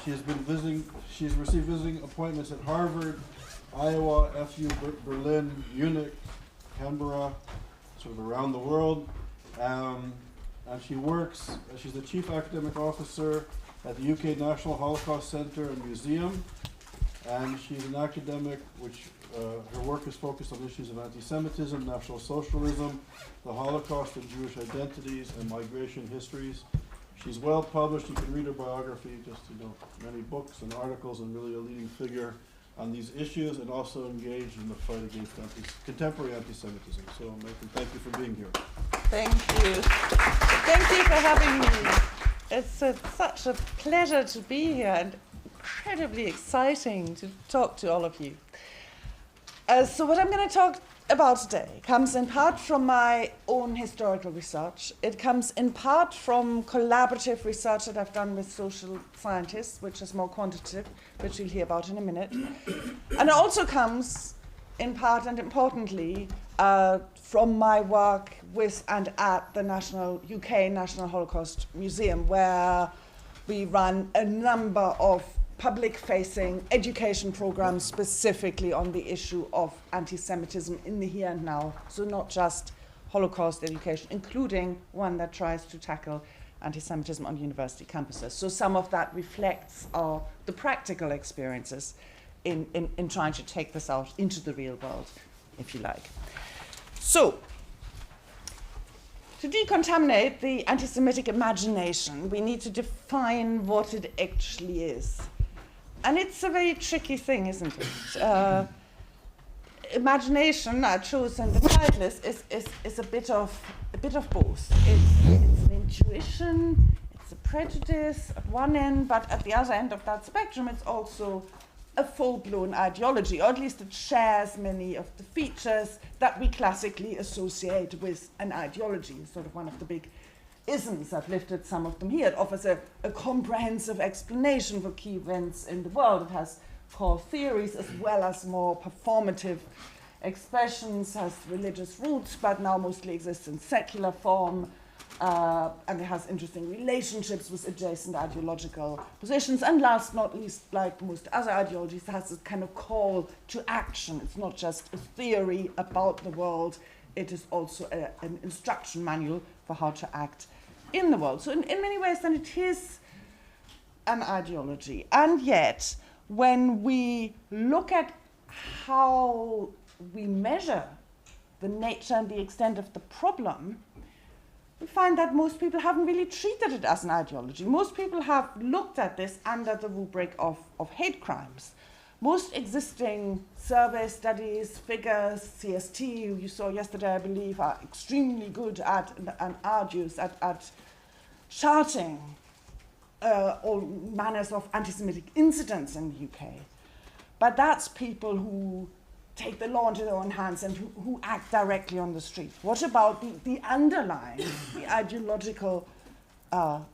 She's received visiting appointments at Harvard, Iowa, FU Berlin, Munich, Canberra, sort of around the world. And she's the Chief Academic Officer at the UK National Holocaust Centre and Museum. And she's an academic her work is focused on issues of anti-Semitism, National Socialism, the Holocaust and Jewish identities, and migration histories. She's well published. You can read her biography, many books and articles, and really a leading figure on these issues, and also engaged in the fight against contemporary anti-Semitism. So, Maiken, thank you for being here. Thank you. Thank you for having me. It's such a pleasure to be here and incredibly exciting to talk to all of you. So what I'm going to talk about today comes in part from my own historical research. It comes in part from collaborative research that I've done with social scientists, which is more quantitative, which you'll hear about in a minute. And it also comes in part and importantly from my work with and at the UK National Holocaust Museum, where we run a number of public-facing education programs specifically on the issue of anti-Semitism in the here and now. So not just Holocaust education, including one that tries to tackle anti-Semitism on university campuses. So some of that reflects the practical experiences in trying to take this out into the real world, if you like. So, to decontaminate the anti-Semitic imagination, we need to define what it actually is. And it's a very tricky thing, isn't it? Imagination, I chose in the title, is a bit of both. It's an intuition, it's a prejudice at one end, but at the other end of that spectrum, it's also a full-blown ideology, or at least it shares many of the features that we classically associate with an ideology. It's sort of one of the big isms. I've lifted some of them here. It offers a comprehensive explanation for key events in the world. It has core theories as well as more performative expressions, has religious roots, but now mostly exists in secular form, and it has interesting relationships with adjacent ideological positions, and last not least, like most other ideologies, it has this kind of call to action. It's not just a theory about the world, it is also an instruction manual for how to act in the world. So in many ways, then it is an ideology. And yet, when we look at how we measure the nature and the extent of the problem, we find that most people haven't really treated it as an ideology. Most people have looked at this under the rubric of hate crimes. Most existing survey studies, figures, CST, you saw yesterday, I believe, are extremely good at and arduous at charting all manners of anti-Semitic incidents in the UK. But that's people who take the law into their own hands and who act directly on the street. What about the underlying, the ideological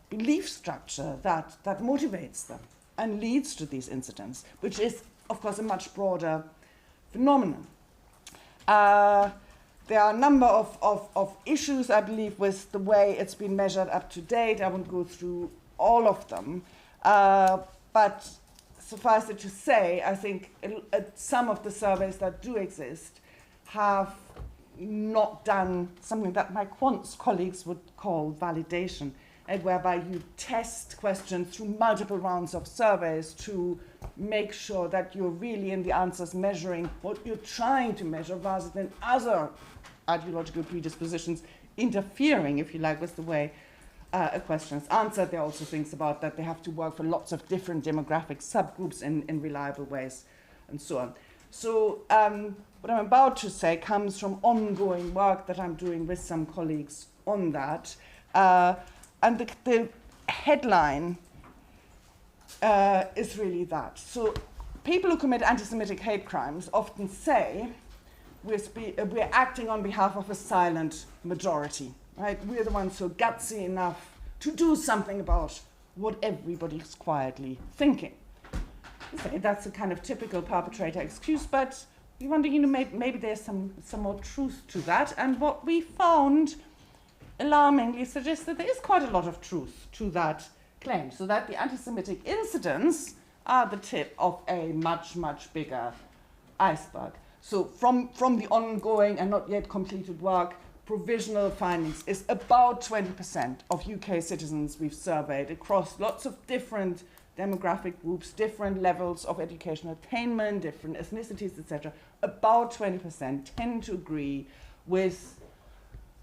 belief structure that motivates them and leads to these incidents, which is, of course, a much broader phenomenon. There are a number of issues, I believe, with the way it's been measured up to date. I won't go through all of them, but suffice it to say, I think some of the surveys that do exist have not done something that my quants colleagues would call validation, and whereby you test questions through multiple rounds of surveys to make sure that you're really in the answers measuring what you're trying to measure rather than other ideological predispositions interfering, if you like, with the way a question is answered. There are also things about that they have to work for lots of different demographic subgroups in reliable ways, and so on. So what I'm about to say comes from ongoing work that I'm doing with some colleagues on that. And the headline is really that. So people who commit anti-Semitic hate crimes often say we're acting on behalf of a silent majority, right? We're the ones who are gutsy enough to do something about what everybody's quietly thinking. Okay, that's a kind of typical perpetrator excuse, but we wonder, maybe there's some more truth to that. And what we found alarmingly suggests that there is quite a lot of truth to that claim. So that the anti-Semitic incidents are the tip of a much, much bigger iceberg. So from the ongoing and not yet completed work, provisional findings is about 20% of UK citizens we've surveyed across lots of different demographic groups, different levels of educational attainment, different ethnicities, etc. About 20% tend to agree with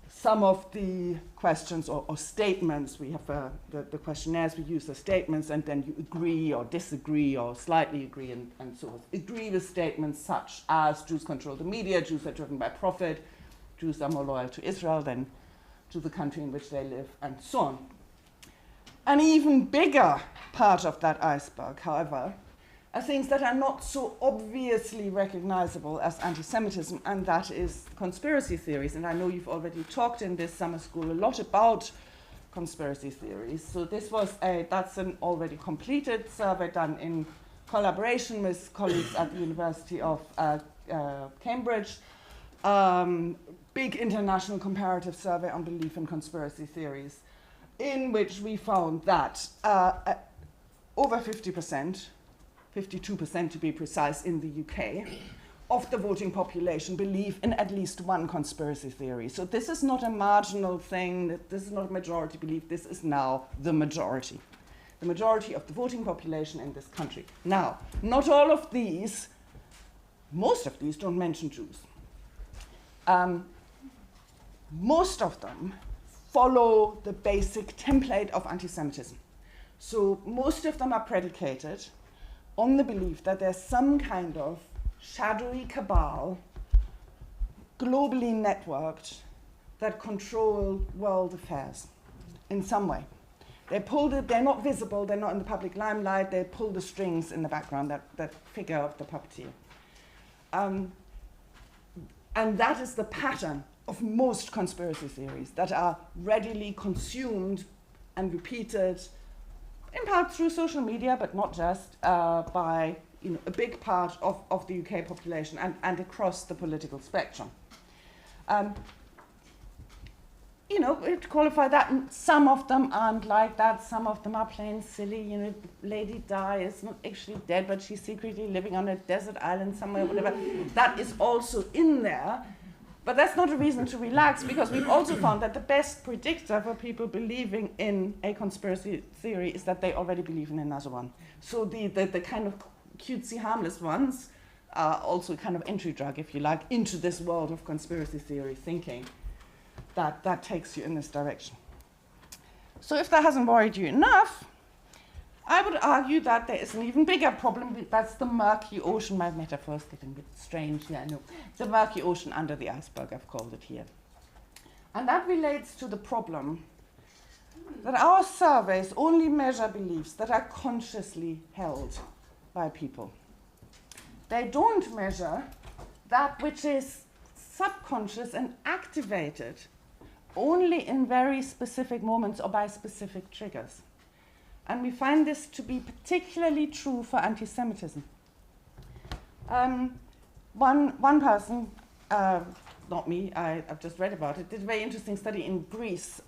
some of the questions or statements. We have the questionnaires, we use the statements, and then you agree or disagree or slightly agree and so forth. Agree with statements such as Jews control the media, Jews are driven by profit, Jews are more loyal to Israel than to the country in which they live, and so on. An even bigger part of that iceberg, however, are things that are not so obviously recognizable as anti-Semitism, and that is conspiracy theories. And I know you've already talked in this summer school a lot about conspiracy theories. So that's an already completed survey done in collaboration with colleagues at the University of Cambridge. Big international comparative survey on belief in conspiracy theories, in which we found that over 50%, 52% to be precise in the UK, of the voting population believe in at least one conspiracy theory. So this is not a marginal thing, this is not a majority belief, this is now the majority. The majority of the voting population in this country. Now, not all of these, most of these don't mention Jews. Most of them follow the basic template of anti-Semitism. So most of them are predicated on the belief that there's some kind of shadowy cabal, globally networked, that control world affairs in some way. They're not visible, they're not in the public limelight, they pull the strings in the background, that figure of the puppeteer. And that is the pattern of most conspiracy theories that are readily consumed and repeated, in part through social media, but not just, by a big part of the UK population and across the political spectrum. To qualify that, some of them aren't like that, some of them are plain silly. Lady Di is not actually dead, but she's secretly living on a desert island somewhere, whatever. That is also in there. But that's not a reason to relax, because we've also found that the best predictor for people believing in a conspiracy theory is that they already believe in another one. So the kind of cutesy, harmless ones are also kind of entry drug, if you like, into this world of conspiracy theory thinking that takes you in this direction. So if that hasn't worried you enough, I would argue that there is an even bigger problem. That's the murky ocean. My metaphor is getting a bit strange. Yeah, I know. The murky ocean under the iceberg, I've called it here. And that relates to the problem that our surveys only measure beliefs that are consciously held by people. They don't measure that which is subconscious and activated only in very specific moments or by specific triggers. And we find this to be particularly true for anti-Semitism. One person, not me, I've just read about it, did a very interesting study in Greece,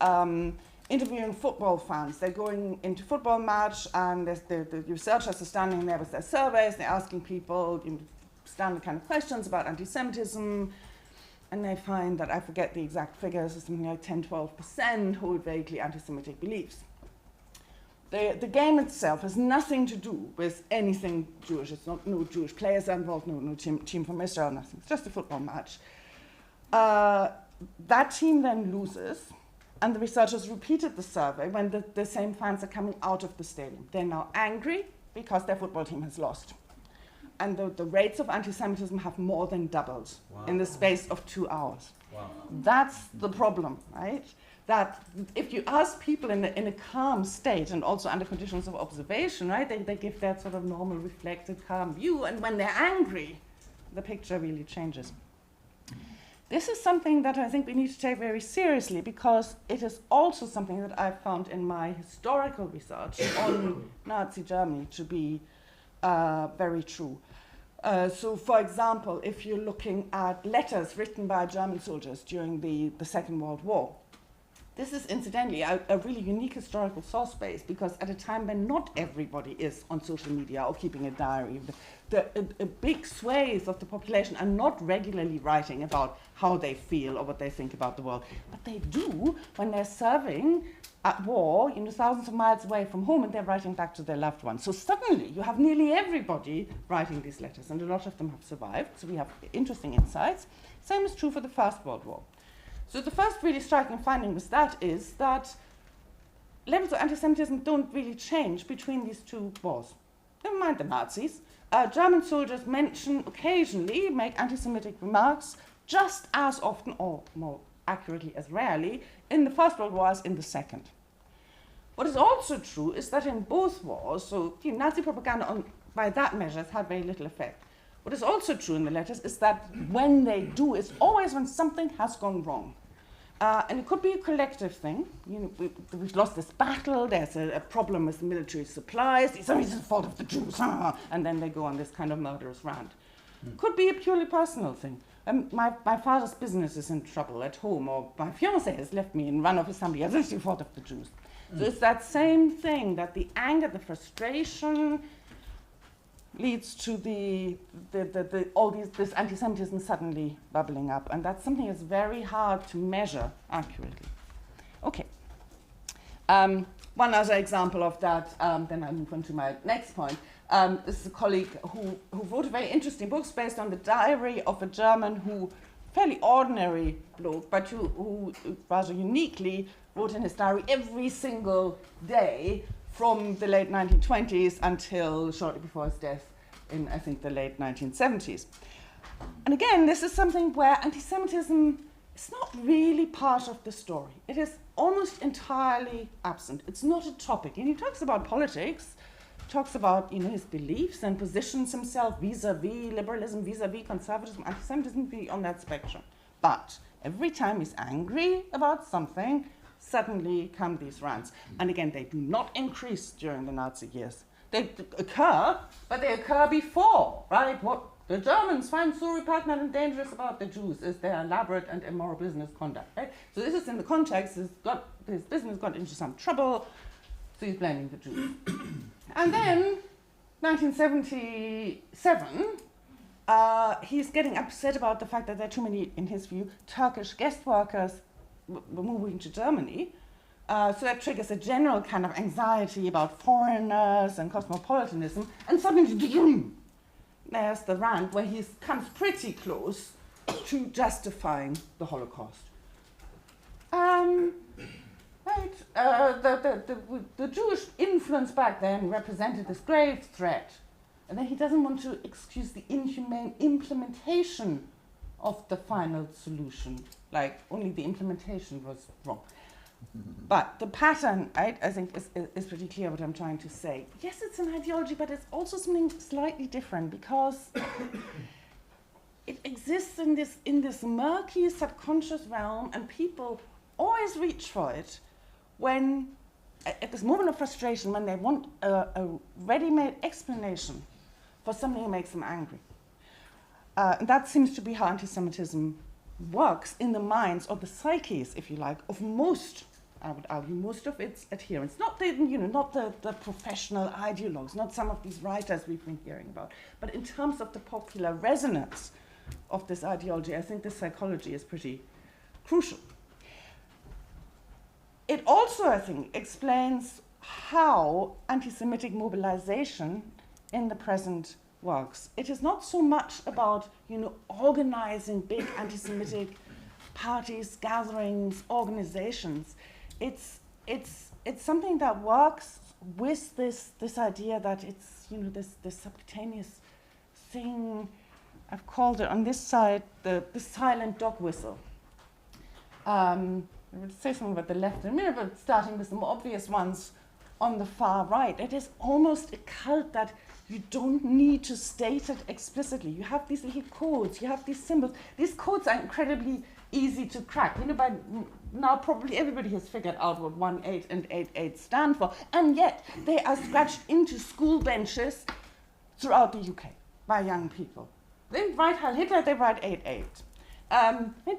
interviewing football fans. They're going into football match, and the researchers are standing there with their surveys. They're asking people standard kind of questions about anti-Semitism, and they find that, I forget the exact figures, something like 10-12% hold vaguely anti-Semitic beliefs. The game itself has nothing to do with anything Jewish. It's not, no Jewish players are involved, no team from Israel, nothing. It's just a football match. That team then loses, and the researchers repeated the survey when the same fans are coming out of the stadium. They're now angry because their football team has lost. And the rates of anti-Semitism have more than doubled in the space of 2 hours. Wow. That's the problem, right? That if you ask people in a calm state and also under conditions of observation, right, they give that sort of normal, reflected, calm view, and when they're angry, the picture really changes. This is something that I think we need to take very seriously, because it is also something that I've found in my historical research on Nazi Germany to be very true. So, for example, if you're looking at letters written by German soldiers during the Second World War, This is incidentally a really unique historical source base, because at a time when not everybody is on social media or keeping a diary, a big swathe of the population are not regularly writing about how they feel or what they think about the world. But they do when they're serving at war, thousands of miles away from home, and they're writing back to their loved ones. So suddenly you have nearly everybody writing these letters, and a lot of them have survived, so we have interesting insights. Same is true for the First World War. So the first really striking finding with that is that levels of anti-Semitism don't really change between these two wars. Never mind the Nazis. German soldiers occasionally make anti-Semitic remarks just as often, or more accurately as rarely, in the First World War as in the Second. What is also true is that in both wars, so Nazi propaganda by that measure has had very little effect. What is also true in the letters is that when they do, it's always when something has gone wrong. And it could be a collective thing. We've lost this battle, there's a problem with military supplies, it's always the fault of the Jews, and then they go on this kind of murderous rant. Could be a purely personal thing. My father's business is in trouble at home, or my fiancé has left me in run of assembly, it's the fault of the Jews. So it's that same thing, that the anger, the frustration, leads to this anti-Semitism suddenly bubbling up, and that's something that's very hard to measure accurately. Okay. One other example of that, then I'll move on to my next point. This is a colleague who wrote a very interesting book based on the diary of a German fairly ordinary bloke, but who rather uniquely wrote in his diary every single day from the late 1920s until shortly before his death in, I think, the late 1970s. And again, this is something where anti-Semitism is not really part of the story. It is almost entirely absent. It's not a topic. And he talks about politics, talks about his beliefs and positions himself vis-a-vis liberalism, vis-a-vis conservatism, anti-Semitism be on that spectrum. But every time he's angry about something, suddenly come these rants. And again, they do not increase during the Nazi years. They occur, but they occur before, right? What the Germans find so repugnant and dangerous about the Jews is their elaborate and immoral business conduct, right? So this is in the context, his business got into some trouble, so he's blaming the Jews. And then, 1977, he's getting upset about the fact that there are too many, in his view, Turkish guest workers moving to Germany. So that triggers a general kind of anxiety about foreigners and cosmopolitanism, and suddenly, there's the rant where he comes pretty close to justifying the Holocaust. The Jewish influence back then represented this grave threat, and then he doesn't want to excuse the inhumane implementation of the final solution, like only the implementation was wrong. But the pattern, right, I think is pretty clear what I'm trying to say. Yes, it's an ideology, but it's also something slightly different, because it exists in this murky subconscious realm, and people always reach for it when, at this moment of frustration, when they want a ready-made explanation for something that makes them angry. And that seems to be how anti-Semitism works in the minds or the psyches, if you like, of most, I would argue, most of its adherents. Not the professional ideologues, not some of these writers we've been hearing about, but in terms of the popular resonance of this ideology, I think this psychology is pretty crucial. It also, I think, explains how anti-Semitic mobilization in the present works. It is not so much about, organizing big anti-Semitic parties, gatherings, organizations. It's something that works with this idea that it's, this subcutaneous thing. I've called it on this side the silent dog whistle. I will say something about the left in a minute, but starting with the more obvious ones on the far right. It is almost a cult that you don't need to state it explicitly. You have these little codes, you have these symbols. These codes are incredibly easy to crack. By now probably everybody has figured out what 1-8 and 8-8 stand for, and yet they are scratched into school benches throughout the UK by young people. They write Heil Hitler, they write 8-8.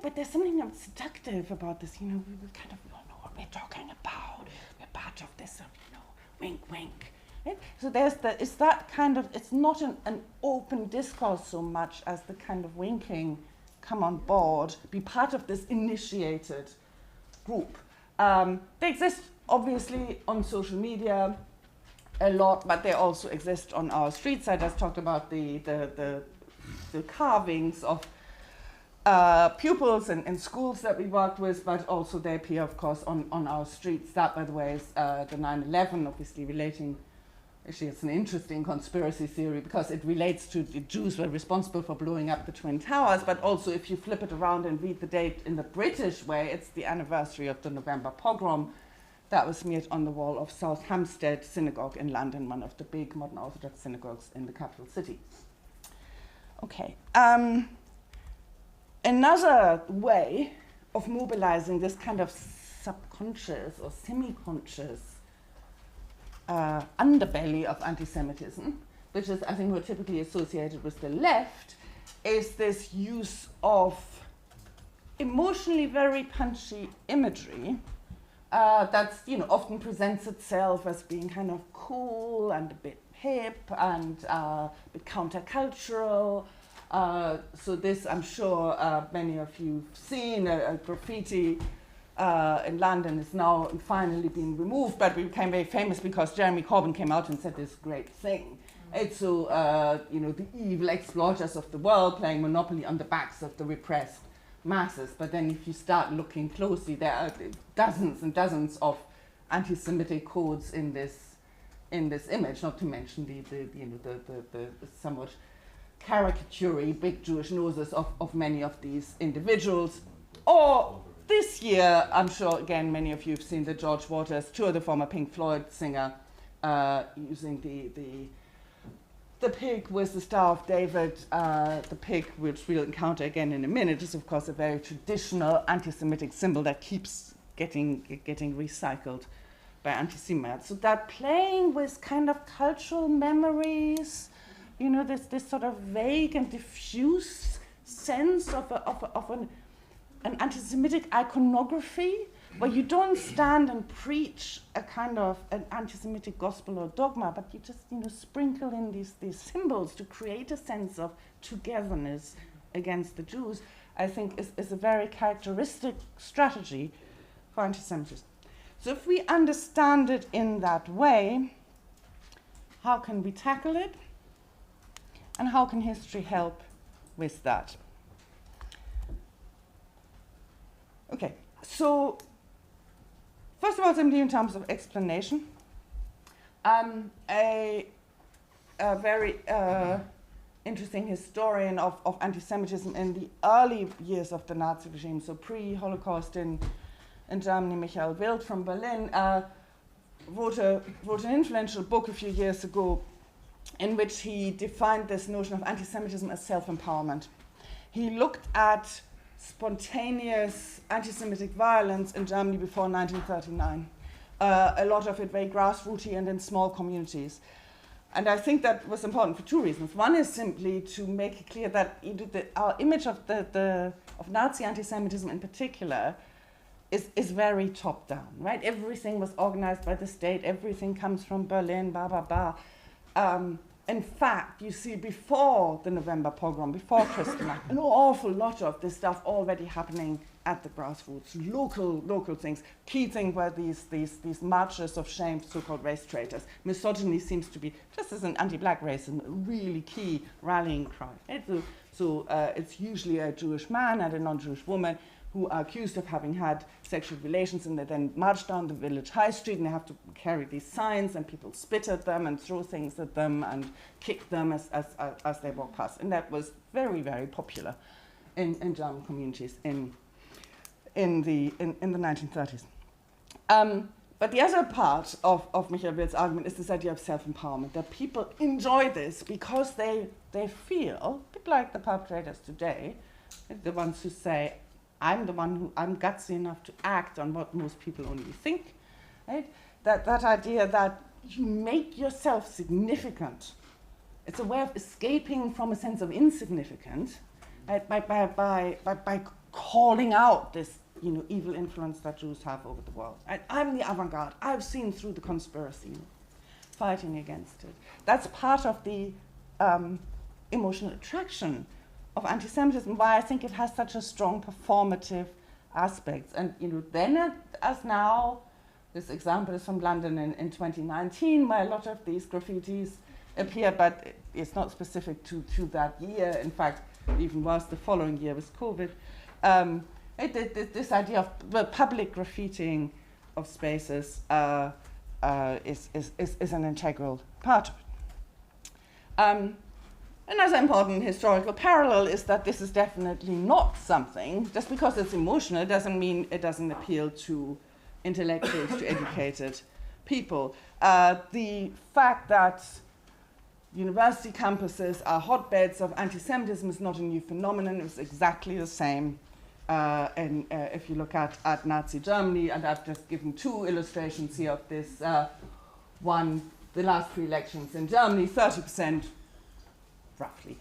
But there's something seductive about this, we kind of all know we're talking about. We're part of this, wink, wink. Right? So it's that kind of, it's not an open discourse so much as the kind of winking, come on board, be part of this initiated group. They exist obviously on social media a lot, but they also exist on our streets. I just talked about the carvings of pupils in schools that we worked with, but also they appear, of course, on our streets. That, by the way, is the 9/11, obviously relating. Actually, it's an interesting conspiracy theory because it relates to the Jews were responsible for blowing up the Twin Towers, but also if you flip it around and read the date in the British way, it's the anniversary of the November pogrom that was smeared on the wall of South Hampstead Synagogue in London, one of the big modern Orthodox synagogues in the capital city. Okay. Another way of mobilizing this kind of subconscious or semi-conscious underbelly of anti-Semitism, which is, I think, more typically associated with the left, is this use of emotionally very punchy imagery that's, often presents itself as being kind of cool and a bit hip and a bit countercultural. So this, I'm sure many of you've seen, a graffiti in London is now finally being removed, but we became very famous because Jeremy Corbyn came out and said this great thing. It's so, the evil exploiters of the world playing Monopoly on the backs of the repressed masses. But then if you start looking closely, there are dozens and dozens of anti-Semitic codes in this image, not to mention the somewhat caricature big Jewish noses of many of these individuals. Or this year, I'm sure, again, many of you have seen the George Waters tour, the former Pink Floyd singer, using the pig with the Star of David. The pig, which we'll encounter again in a minute, is, of course, a very traditional anti-Semitic symbol that keeps getting recycled by anti-Semites. So that playing with kind of cultural memories, this sort of vague and diffuse sense of an anti-Semitic iconography, where you don't stand and preach a kind of an anti-Semitic gospel or dogma, but you just sprinkle in these symbols to create a sense of togetherness against the Jews, I think is a very characteristic strategy for anti-Semitism. So if we understand it in that way, how can we tackle it? And how can history help with that? Okay, so first of all, simply in terms of explanation, a very interesting historian of anti-Semitism in the early years of the Nazi regime, so pre-Holocaust in Germany, Michael Wild from Berlin, wrote an influential book a few years ago in which he defined this notion of anti-Semitism as self-empowerment. He looked at spontaneous anti-Semitic violence in Germany before 1939. A lot of it very grassrooty and in small communities. And I think that was important for two reasons. One is simply to make it clear that our image of of Nazi anti-Semitism in particular is very top-down, right? Everything was organized by the state, everything comes from Berlin, blah, blah, blah. In fact, you see before the November pogrom, before Kristallnacht, an awful lot of this stuff already happening at the grassroots, local things. Key thing were these marches of shame, so-called race traitors. Misogyny seems to be, just as an anti-black racism, a really key rallying cry. Right? So it's usually a Jewish man and a non-Jewish woman who are accused of having had sexual relations, and they then march down the village high street and they have to carry these signs, and people spit at them and throw things at them and kick them as they walk past. And that was very, very popular in German communities in the 1930s. But the other part of Michael Wild's argument is this idea of self-empowerment, that people enjoy this because they feel, a bit like the perpetrators today, the ones who say, I'm gutsy enough to act on what most people only think, right? That idea that you make yourself significant. It's a way of escaping from a sense of insignificance, right? By calling out this evil influence that Jews have over the world. I'm the avant-garde. I've seen through the conspiracy, fighting against it. That's part of the emotional attraction of anti-Semitism, why I think it has such a strong performative aspect. And then as now, this example is from London in 2019, where a lot of these graffitis appear, but it's not specific to that year. In fact, even worse, the following year with COVID. This idea of the public graffitiing of spaces is an integral part of it. Another important historical parallel is that this is definitely not something, just because it's emotional doesn't mean it doesn't appeal to intellectuals, to educated people. The fact that university campuses are hotbeds of anti-Semitism is not a new phenomenon. It's exactly the same. And if you look at Nazi Germany, and I've just given two illustrations here of this. One, the last three elections in Germany, 30%, roughly,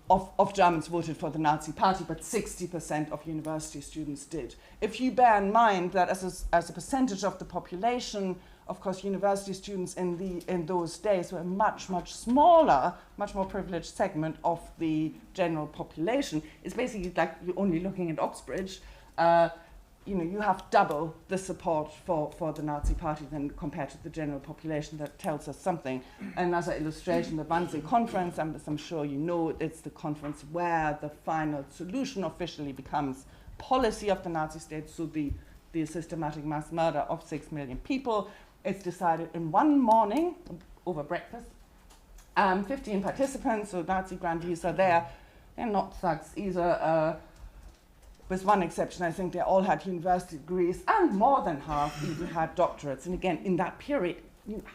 of Germans voted for the Nazi party, but 60% of university students did. If you bear in mind that as a percentage of the population, of course, university students in those days were a much, much smaller, much more privileged segment of the general population. It's basically like you're only looking at Oxbridge. You have double the support for the Nazi party than compared to the general population. That tells us something. Another illustration, the Wannsee Conference, as I'm sure you know, it's the conference where the final solution officially becomes policy of the Nazi state, so the systematic mass murder of 6 million people. It's decided in one morning over breakfast. 15 participants, so Nazi grandees are there. They're not thugs either. With one exception, I think they all had university degrees, and more than half even had doctorates. And again, in that period,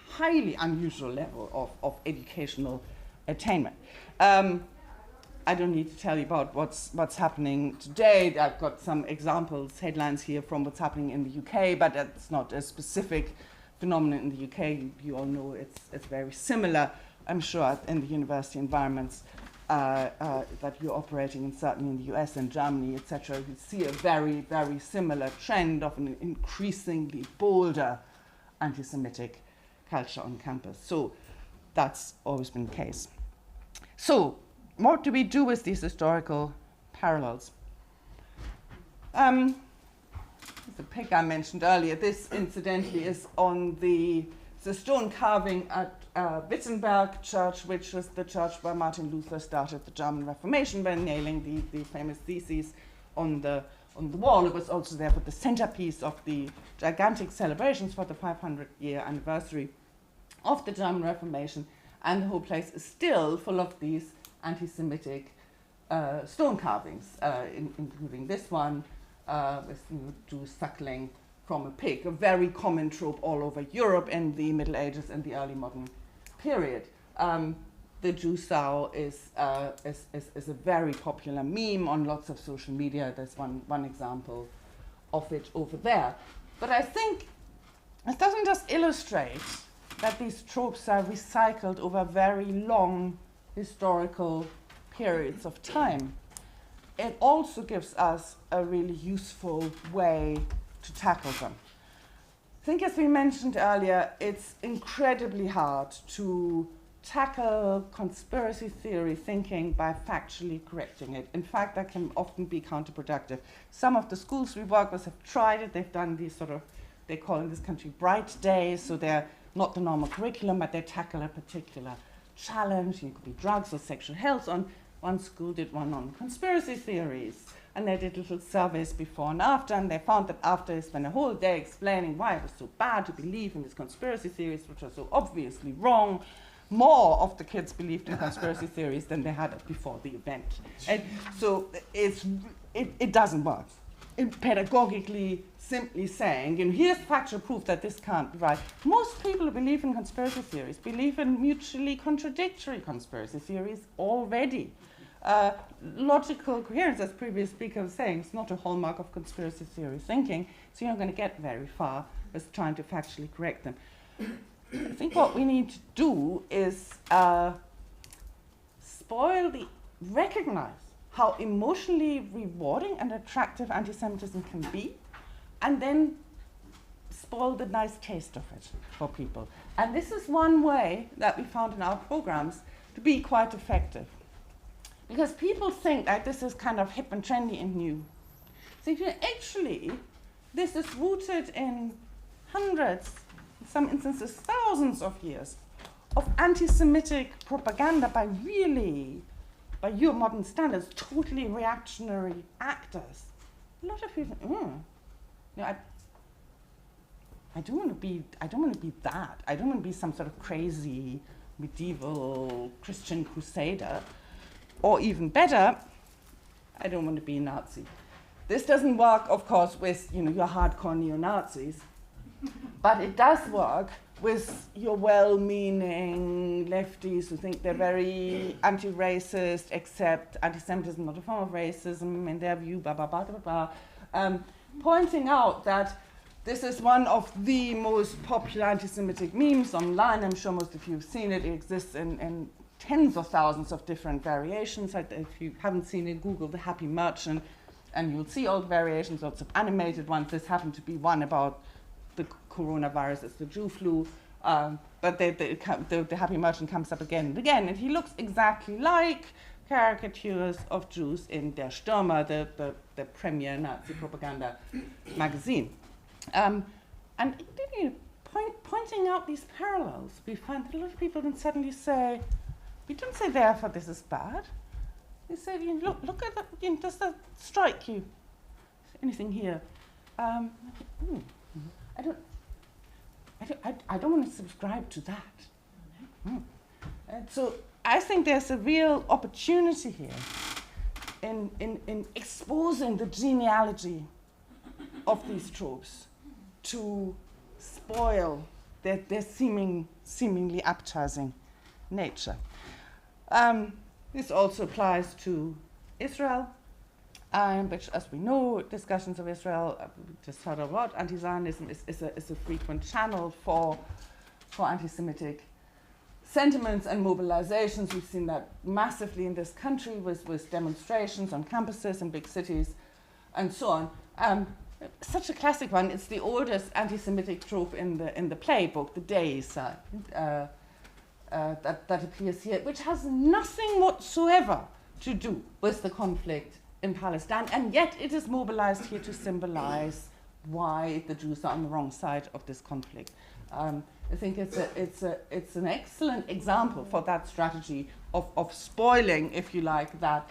highly unusual level of educational attainment. I don't need to tell you about what's happening today. I've got some examples, headlines here from what's happening in the UK, but that's not a specific phenomenon in the UK. You all know it's very similar, I'm sure, in the university environments that you're operating in, certainly in the US and Germany, etc. You see a very, very similar trend of an increasingly bolder anti-Semitic culture on campus. So that's always been the case. So what do we do with these historical parallels? The pic I mentioned earlier, this incidentally is on the stone carving at Wittenberg Church, which was the church where Martin Luther started the German Reformation by nailing the famous theses on the wall. It was also there for the centerpiece of the gigantic celebrations for the 500-year anniversary of the German Reformation, and the whole place is still full of these anti-Semitic stone carvings, including this one, with Jews suckling from a pig, a very common trope all over Europe in the Middle Ages and the early modern period. The Jew sow is a very popular meme on lots of social media. There's one example of it over there. But I think it doesn't just illustrate that these tropes are recycled over very long historical periods of time. It also gives us a really useful way to tackle them. I think, as we mentioned earlier, it's incredibly hard to tackle conspiracy theory thinking by factually correcting it. In fact, that can often be counterproductive. Some of the schools we work with have tried it. They've done these they call in this country bright days, so they're not the normal curriculum, but they tackle a particular challenge. It could be drugs or sexual health. One school did one on conspiracy theories, and they did little surveys before and after, and they found that after they spent a whole day explaining why it was so bad to believe in these conspiracy theories, which are so obviously wrong, more of the kids believed in conspiracy theories than they had before the event. And so it doesn't work. Pedagogically, simply saying, here's factual proof that this can't be right. Most people who believe in conspiracy theories believe in mutually contradictory conspiracy theories already. Logical coherence, as previous speaker was saying, is not a hallmark of conspiracy theory thinking, so you're not going to get very far with trying to factually correct them. I think what we need to do is recognize how emotionally rewarding and attractive anti-Semitism can be, and then spoil the nice taste of it for people. And this is one way that we found in our programs to be quite effective. Because people think that this is kind of hip and trendy and new. So actually, this is rooted in hundreds, in some instances thousands of years of anti-Semitic propaganda by your modern standards, totally reactionary actors. A lot of people, I don't want to be that. I don't want to be some sort of crazy medieval Christian crusader. Or even better, I don't want to be a Nazi. This doesn't work, of course, with your hardcore neo-Nazis, but it does work with your well-meaning lefties who think they're very anti-racist, except anti-Semitism not a form of racism in their view, blah, blah, blah, blah, blah. Pointing out that this is one of the most popular anti-Semitic memes online. I'm sure most of you have seen it. It exists in tens of thousands of different variations. If you haven't seen it, Google the Happy Merchant, and you'll see all the variations, lots of animated ones. This happened to be one about the coronavirus, it's the Jew flu, but the Happy Merchant comes up again and again, and he looks exactly like caricatures of Jews in Der Stürmer, the premier Nazi propaganda magazine. And pointing out these parallels, we find that a lot of people then suddenly say, we don't say therefore this is bad. We say, look at that, does that strike you? Anything here? I don't want to subscribe to that. So I think there's a real opportunity here in exposing the genealogy of these tropes to spoil their seemingly appetizing nature. This also applies to Israel, which, as we know, discussions of Israel, we just heard a lot, anti-Zionism is a frequent channel for anti-Semitic sentiments and mobilizations. We've seen that massively in this country with demonstrations on campuses in big cities and so on. Such a classic one, it's the oldest anti-Semitic trope in the playbook, the days that appears here, which has nothing whatsoever to do with the conflict in Palestine, and yet it is mobilized here to symbolize why the Jews are on the wrong side of this conflict. I think it's an excellent example for that strategy of spoiling, if you like, that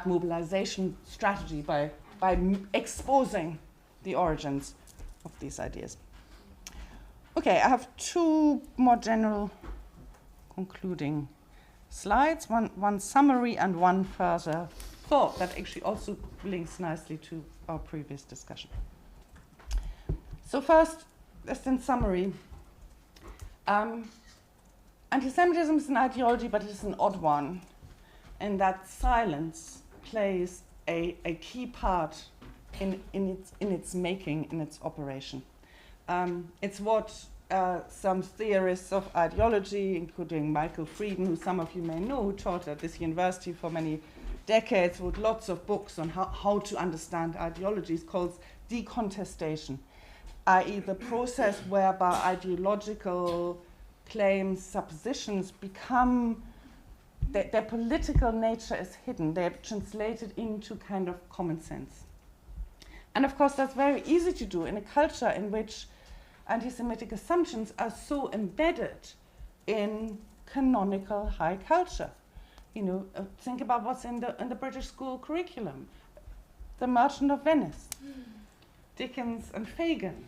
mobilization strategy by exposing the origins of these ideas. Okay, I have two more general concluding slides, one summary and one further thought that actually also links nicely to our previous discussion. So first, just in summary, anti-Semitism is an ideology, but it is an odd one, in that silence plays a key part in its making, in its operation. It's what some theorists of ideology, including Michael Frieden, who some of you may know, who taught at this university for many decades, wrote lots of books on how to understand ideologies, calls decontestation, i.e. the process whereby ideological claims, suppositions become, their political nature is hidden, they're translated into kind of common sense. And of course that's very easy to do in a culture in which anti-Semitic assumptions are so embedded in canonical high culture. Think about what's in the British school curriculum. The Merchant of Venice, Dickens and Fagin.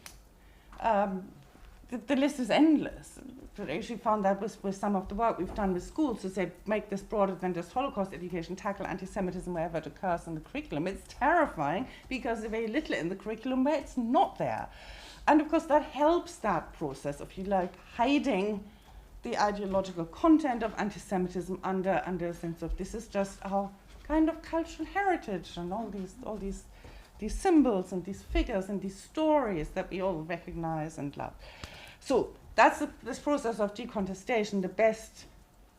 The list is endless. I actually found that with some of the work we've done with schools to say, make this broader than just Holocaust education, tackle anti-Semitism wherever it occurs in the curriculum. It's terrifying because there's very little in the curriculum where it's not there. And of course that helps that process of, hiding the ideological content of anti-Semitism under a sense of this is just our kind of cultural heritage and all these symbols and these figures and these stories that we all recognize and love. So that's this process of decontestation. The best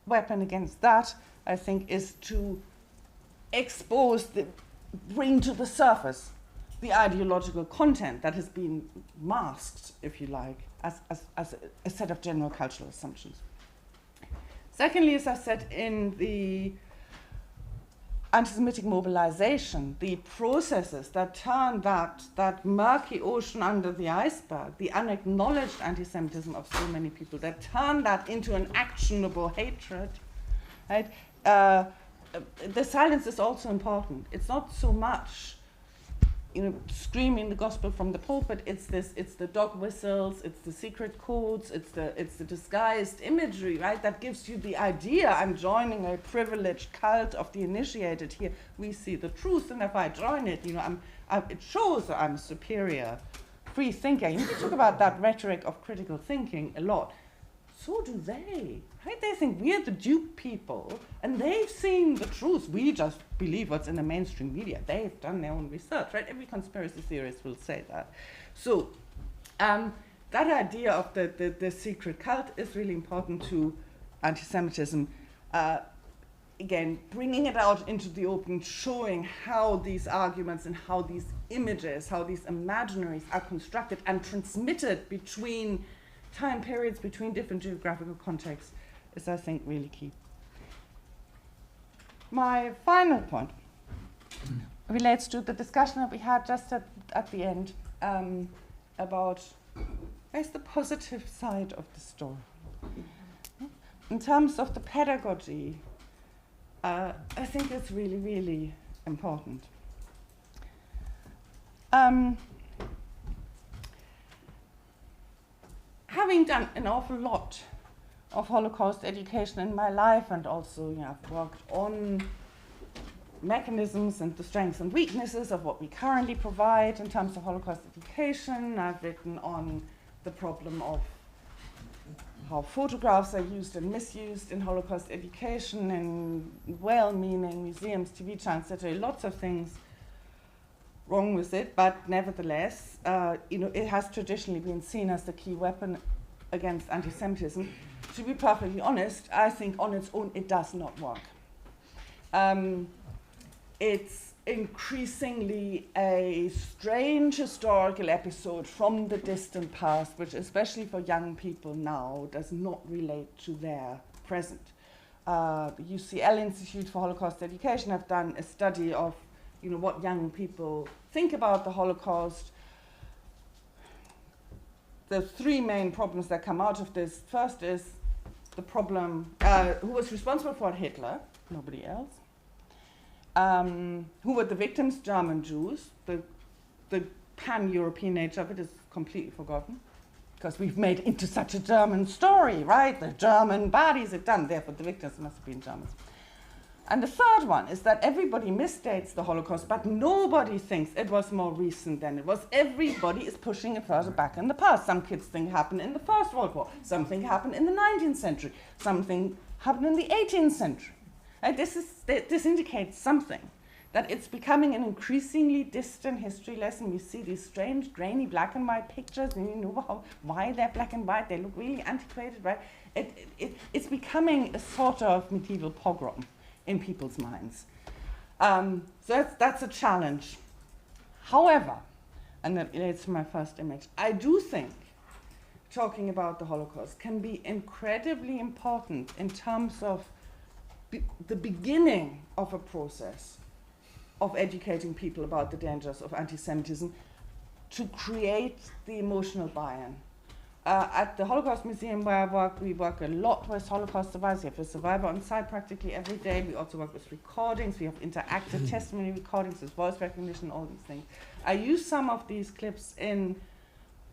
weapon against that, I think, is to bring to the surface the ideological content that has been masked, if you like, as a set of general cultural assumptions. Secondly, as I said, in the anti-Semitic mobilization, the processes that turn that murky ocean under the iceberg, the unacknowledged anti-Semitism of so many people, that turn that into an actionable hatred, right? The silence is also important. It's not so much, screaming the gospel from the pulpit. It's the dog whistles, it's the secret codes, it's the disguised imagery, right? That gives you the idea I'm joining a privileged cult of the initiated. Here we see the truth, and if I join it, it shows that I'm a superior free thinker. You talk about that rhetoric of critical thinking a lot. So do they, right? They think we're the dupe people, and they've seen the truth. We just believe what's in the mainstream media. They've done their own research, right? Every conspiracy theorist will say that. So that idea of the secret cult is really important to anti-Semitism. Again, bringing it out into the open, showing how these arguments and how these images, how these imaginaries are constructed and transmitted between time periods, between different geographical contexts, is, I think, really key. My final point relates to the discussion that we had just at the end about where's the positive side of the story. In terms of the pedagogy, I think it's really, really important. Having done an awful lot of Holocaust education in my life, and also I've worked on mechanisms and the strengths and weaknesses of what we currently provide in terms of Holocaust education. I've written on the problem of how photographs are used and misused in Holocaust education, in well-meaning museums, TV channels, etc. Lots of things wrong with it, but nevertheless, it has traditionally been seen as the key weapon against anti-Semitism. To be perfectly honest, I think on its own it does not work. It's increasingly a strange historical episode from the distant past, which, especially for young people now, does not relate to their present. The UCL Institute for Holocaust Education have done a study of what young people think about the Holocaust. The three main problems that come out of this: first is the problem, who was responsible for it? Hitler, nobody else. Who were the victims? German Jews. The pan-European nature of it is completely forgotten, because we've made into such a German story, right? The German bodies are done, therefore the victims must have been Germans. And the third one is that everybody misdates the Holocaust, but nobody thinks it was more recent than it was. Everybody is pushing it further back in the past. Some kids think it happened in the First World War. Something happened in the 19th century. Something happened in the 18th century. This indicates something, that it's becoming an increasingly distant history lesson. We see these strange, grainy black and white pictures, and you know why they're black and white. They look really antiquated, right? It's becoming a sort of medieval pogrom in people's minds. So that's a challenge. However, and that relates to my first image, I do think talking about the Holocaust can be incredibly important in terms of the beginning of a process of educating people about the dangers of anti-Semitism, to create the emotional buy-in. At the Holocaust Museum where I work, we work a lot with Holocaust survivors. We have a survivor on site practically every day. We also work with recordings. We have interactive testimony recordings with voice recognition, all these things. I use some of these clips in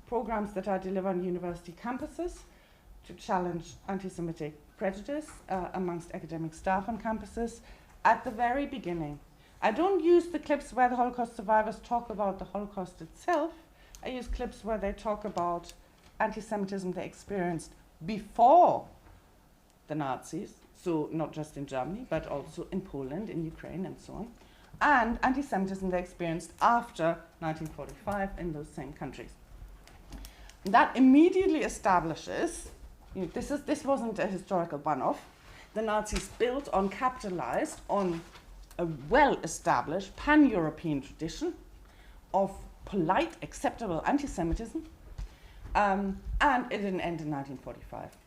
programs that I deliver on university campuses to challenge anti-Semitic prejudice amongst academic staff on campuses. At the very beginning, I don't use the clips where the Holocaust survivors talk about the Holocaust itself. I use clips where they talk about anti-Semitism they experienced before the Nazis, so not just in Germany, but also in Poland, in Ukraine, and so on, and anti-Semitism they experienced after 1945 in those same countries. That immediately establishes, this wasn't a historical one-off. The Nazis capitalized on a well-established pan-European tradition of polite, acceptable anti-Semitism, and it didn't end in 1945.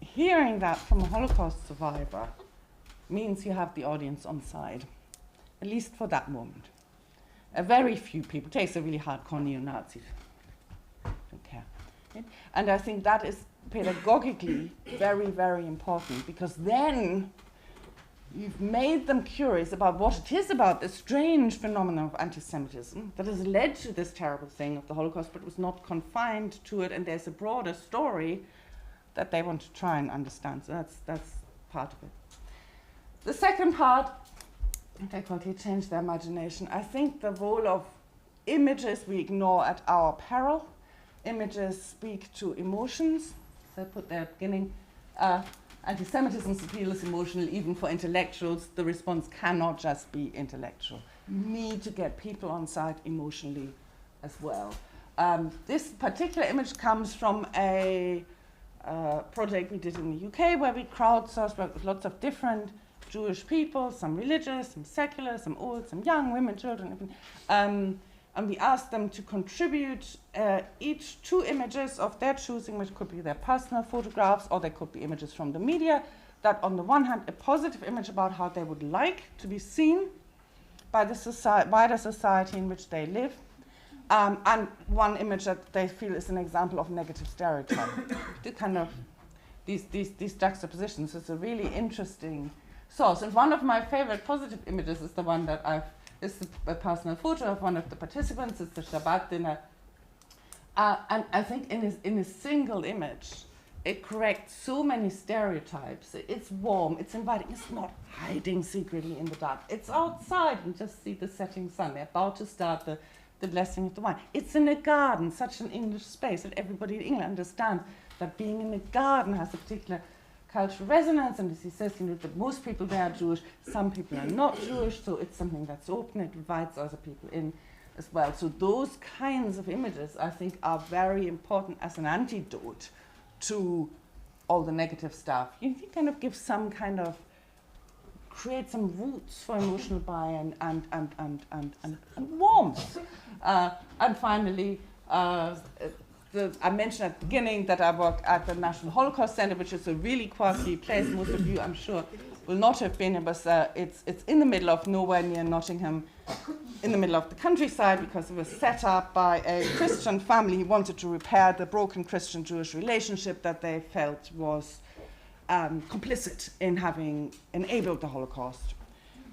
Hearing that from a Holocaust survivor means you have the audience on side, at least for that moment. A very few people, takes a really hardcore neo-Nazi, don't care. And I think that is pedagogically very, very important, because then you've made them curious about what it is about this strange phenomenon of anti-Semitism that has led to this terrible thing of the Holocaust, but was not confined to it, and there's a broader story that they want to try and understand. So that's part of it. The second part, difficulty change their imagination. I think the role of images we ignore at our peril. Images speak to emotions. So I put there at the beginning, anti-Semitism's appeal is emotional, even for intellectuals. The response cannot just be intellectual. You need to get people on side emotionally as well. This particular image comes from a project we did in the UK, where we crowdsourced with lots of different Jewish people, some religious, some secular, some old, some young, women, children, and we asked them to contribute each 2 images of their choosing, which could be their personal photographs, or they could be images from the media, that on the one hand, a positive image about how they would like to be seen by the wider society in which they live, and one image that they feel is an example of negative stereotype. The kind of these juxtapositions is a really interesting source. And one of my favorite positive images is the one that is a personal photo of one of the participants. It's the Shabbat dinner. And I think in a single image, it corrects so many stereotypes. It's warm, it's inviting, it's not hiding secretly in the dark. It's outside and just see the setting sun. They're about to start the blessing of the wine. It's in a garden, such an English space that everybody in England understands that being in a garden has a particular cultural resonance, and as he says, that most people there are Jewish, some people are not Jewish, so it's something that's open, it invites other people in as well. So those kinds of images, I think, are very important as an antidote to all the negative stuff. You kind of give some kind of, create some roots for emotional buy-in and warmth. And finally, I mentioned at the beginning that I work at the National Holocaust Center, which is a really quirky place. Most of you, I'm sure, will not have been, but it's in the middle of nowhere near Nottingham, in the middle of the countryside, because it was set up by a Christian family who wanted to repair the broken Christian-Jewish relationship that they felt was complicit in having enabled the Holocaust.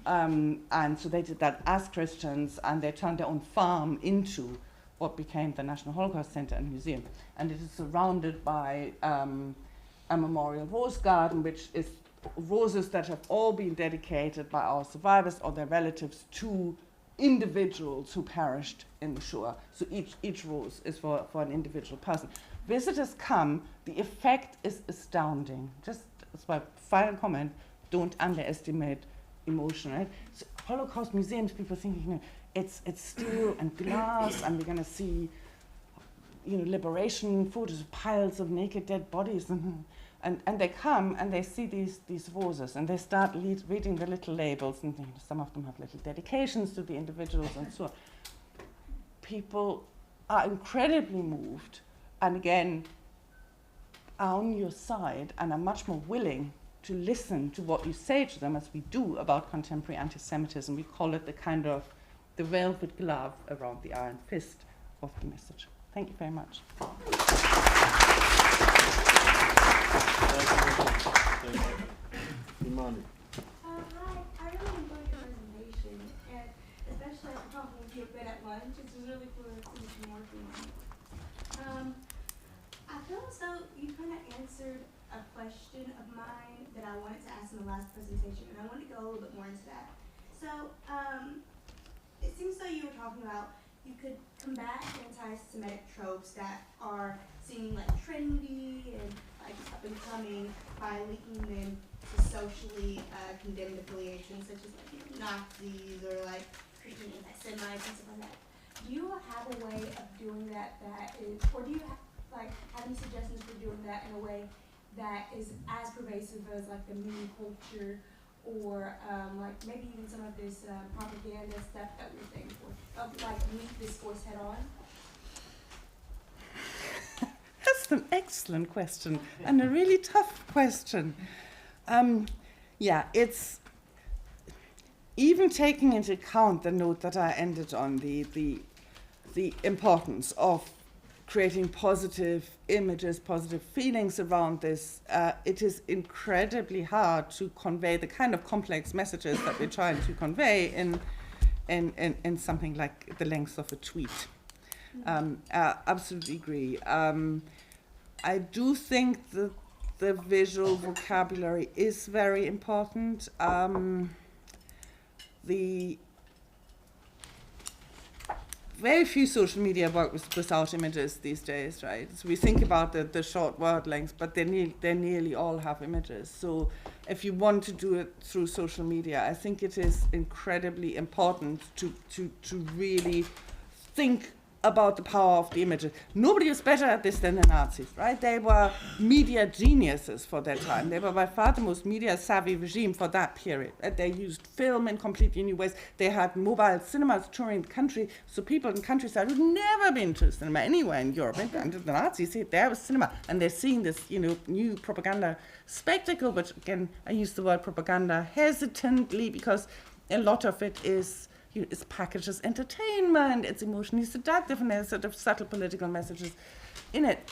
And so they did that as Christians, and they turned their own farm into what became the National Holocaust Center and Museum. And it is surrounded by a memorial rose garden, which is roses that have all been dedicated by our survivors or their relatives to individuals who perished in the Shoah. So each rose is for an individual person. Visitors come, the effect is astounding. Just as my final comment, don't underestimate emotion, right? So Holocaust museums, people thinking, it's steel and glass, and we're going to see, liberation photos of piles of naked dead bodies, and they come and they see these roses, and they start reading the little labels, and some of them have little dedications to the individuals and so on. People are incredibly moved, and again, are on your side and are much more willing to listen to what you say to them, as we do about contemporary anti-Semitism. We call it the velvet glove around the iron fist of the message. Thank you very much. Imani. Hi, I really enjoyed your presentation, and especially after talking with you a bit at lunch. It was really cool to see you working on it. I feel as though you kind of answered a question of mine that I wanted to ask in the last presentation, and I wanted to go a little bit more into that. So, it seems like you were talking about you could combat anti-Semitic tropes that are seeming like trendy and like up and coming by linking them to socially condemned affiliations such as like Nazis or like Christian anti-Semites and stuff like that. Do you have a way of doing that is, or do you have any suggestions for doing that in a way that is as pervasive as like the meme culture or like maybe even some of this propaganda stuff that we're thankful of, like meet this force head on? That's an excellent question and a really tough question. Yeah, it's even taking into account the note that I ended on, the importance of creating positive images, positive feelings around this. It is incredibly hard to convey the kind of complex messages that we're trying to convey in something like the length of a tweet. Absolutely agree. I do think that the visual vocabulary is very important. The very few social media work without images these days, right? So we think about the short word lengths, but they nearly all have images. So if you want to do it through social media, I think it is incredibly important to really think about the power of the images. Nobody is better at this than the Nazis, right? They were media geniuses for their time. They were by far the most media-savvy regime for that period. They used film in completely new ways. They had mobile cinemas touring the country, so people in countryside who'd never been to a cinema anywhere in Europe, and the Nazis, there was cinema, and they're seeing this, new propaganda spectacle, which again, I use the word propaganda hesitantly because a lot of it is it's packaged as entertainment, it's emotionally seductive, and there's sort of subtle political messages in it.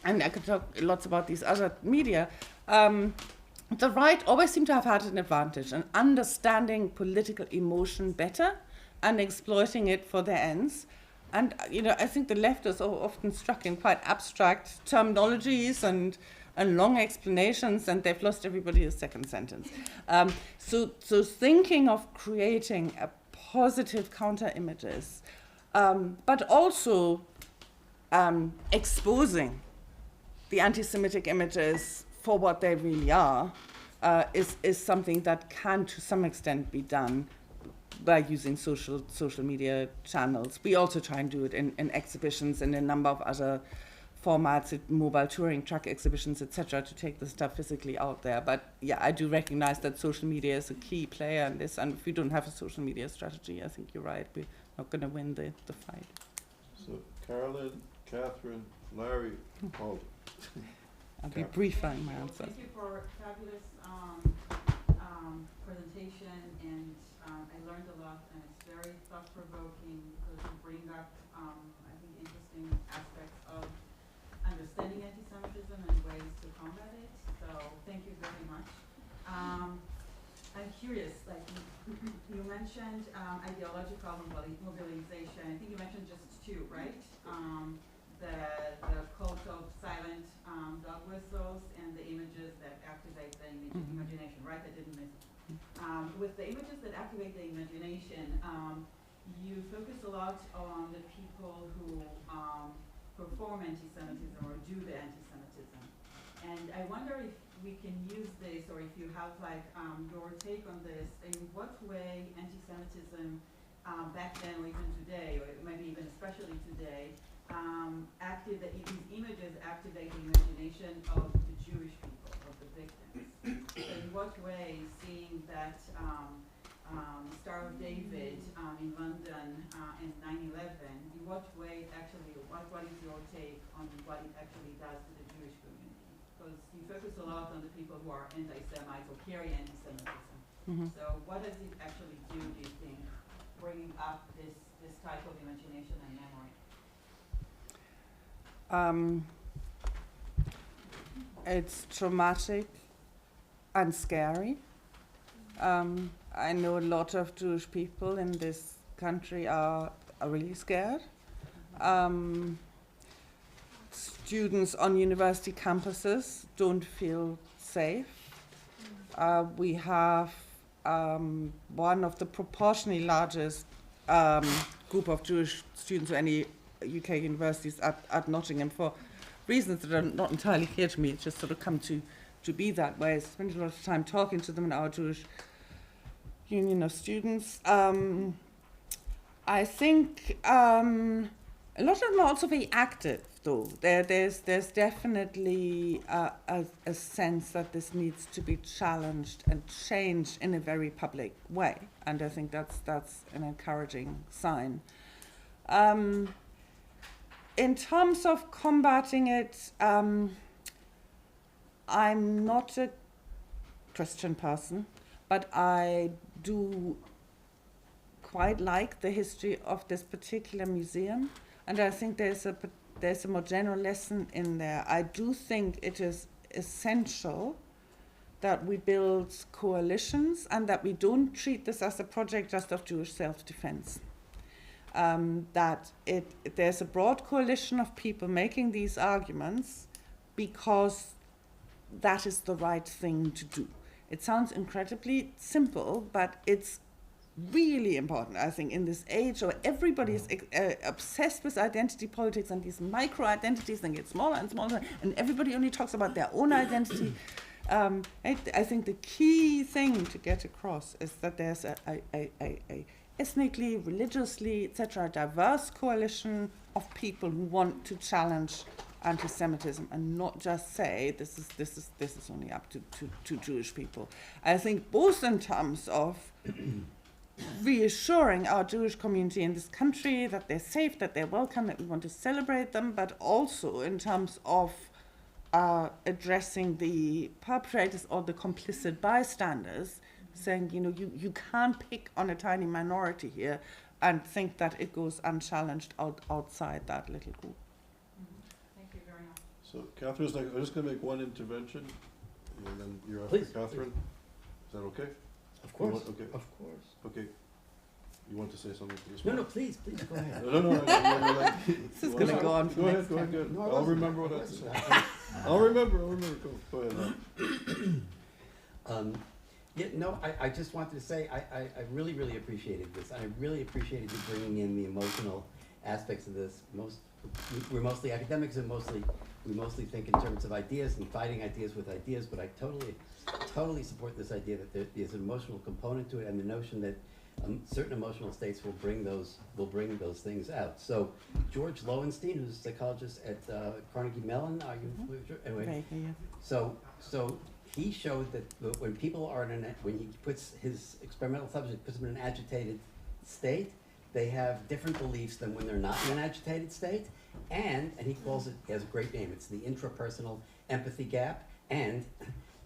And I could talk lots about these other media. The right always seem to have had an advantage in understanding political emotion better and exploiting it for their ends. And I think the left is often struck in quite abstract terminologies and long explanations, and they've lost everybody a second sentence. So thinking of creating a positive counter images, but also exposing the anti-Semitic images for what they really are, is something that can to some extent be done by using social media channels. We also try and do it in exhibitions and a number of other formats, mobile touring truck exhibitions, etc., to take the stuff physically out there. But yeah, I do recognize that social media is a key player in this, and if we don't have a social media strategy, I think you're right, we're not going to win the fight. So Carolyn, Catherine, Larry, Paul. I'll be brief on my answer. Thank you for fabulous presentation, and I learned a lot, and it's very thought-provoking because you bring up, I think, interesting aspects of understanding anti-Semitism and ways to combat it. So thank you very much. I'm curious, like you mentioned ideological mobilization. I think you mentioned just two, right? The cult of silent dog whistles and the images that activate the imagination, right? I didn't miss it. With the images that activate the imagination, you focus a lot on the people who perform anti-Semitism or do the anti-Semitism. And I wonder if we can use this, or if you have your take on this, in what way anti-Semitism back then or even today, or maybe even especially today, these images activate the imagination of the Jewish people, of the victims. In what way, seeing that Star of David in London in 9/11, in what way actually, what is your take on what it actually does to the Jewish community? Because you focus a lot on the people who are anti-Semites or carry anti-Semitism. Mm-hmm. So what does it actually do you think, bringing up this type of imagination and memory? It's traumatic and scary. I know a lot of Jewish people in this country are really scared. Students on university campuses don't feel safe. We have one of the proportionally largest group of Jewish students at any UK universities at Nottingham for reasons that are not entirely clear to me. It's just sort of come to be that way. I spent a lot of time talking to them in our Jewish Union of Students. I think a lot of them are also very active. though. There's definitely a sense that this needs to be challenged and changed in a very public way, and I think that's an encouraging sign. In terms of combating it, I'm not a Christian person, but I do quite like the history of this particular museum, and I think there's a more general lesson in there. I do think it is essential that we build coalitions and that we don't treat this as a project just of Jewish self-defense. That there's a broad coalition of people making these arguments because that is the right thing to do. It sounds incredibly simple, but it's really important, I think, in this age where everybody is obsessed with identity politics and these micro-identities and get smaller and smaller, and everybody only talks about their own identity. I think the key thing to get across is that there's a ethnically, religiously, etc., diverse coalition of people who want to challenge anti-Semitism and not just say this is only up to Jewish people. I think both in terms of reassuring our Jewish community in this country that they're safe, that they're welcome, that we want to celebrate them, but also in terms of addressing the perpetrators or the complicit bystanders, saying, you can't pick on a tiny minority here and think that it goes unchallenged outside that little group. Thank you very much. So Catherine's like, I'm just going to make one intervention, and then you're after Please, Catherine. Is that okay? Of course. Okay. Of course. Okay. You want to say something to this No, one? no, please go ahead. No. This is going to go on for Go next ahead. time. No, I I'll wasn't. remember what I I have to say. wasn't. I'll remember. Go ahead. I just wanted to say I really, really appreciated this. I really appreciated you bringing in the emotional aspects of this. We're mostly academics and we mostly think in terms of ideas and fighting ideas with ideas, but I totally support this idea that there is an emotional component to it, and the notion that certain emotional states will bring those things out. So George Lowenstein, who's a psychologist at Carnegie Mellon, are you anyway? Right, yeah. So he showed that when people are when he puts his experimental subject, puts them in an agitated state, they have different beliefs than when they're not in an agitated state, and he calls it, he has a great name, it's the intrapersonal empathy gap, and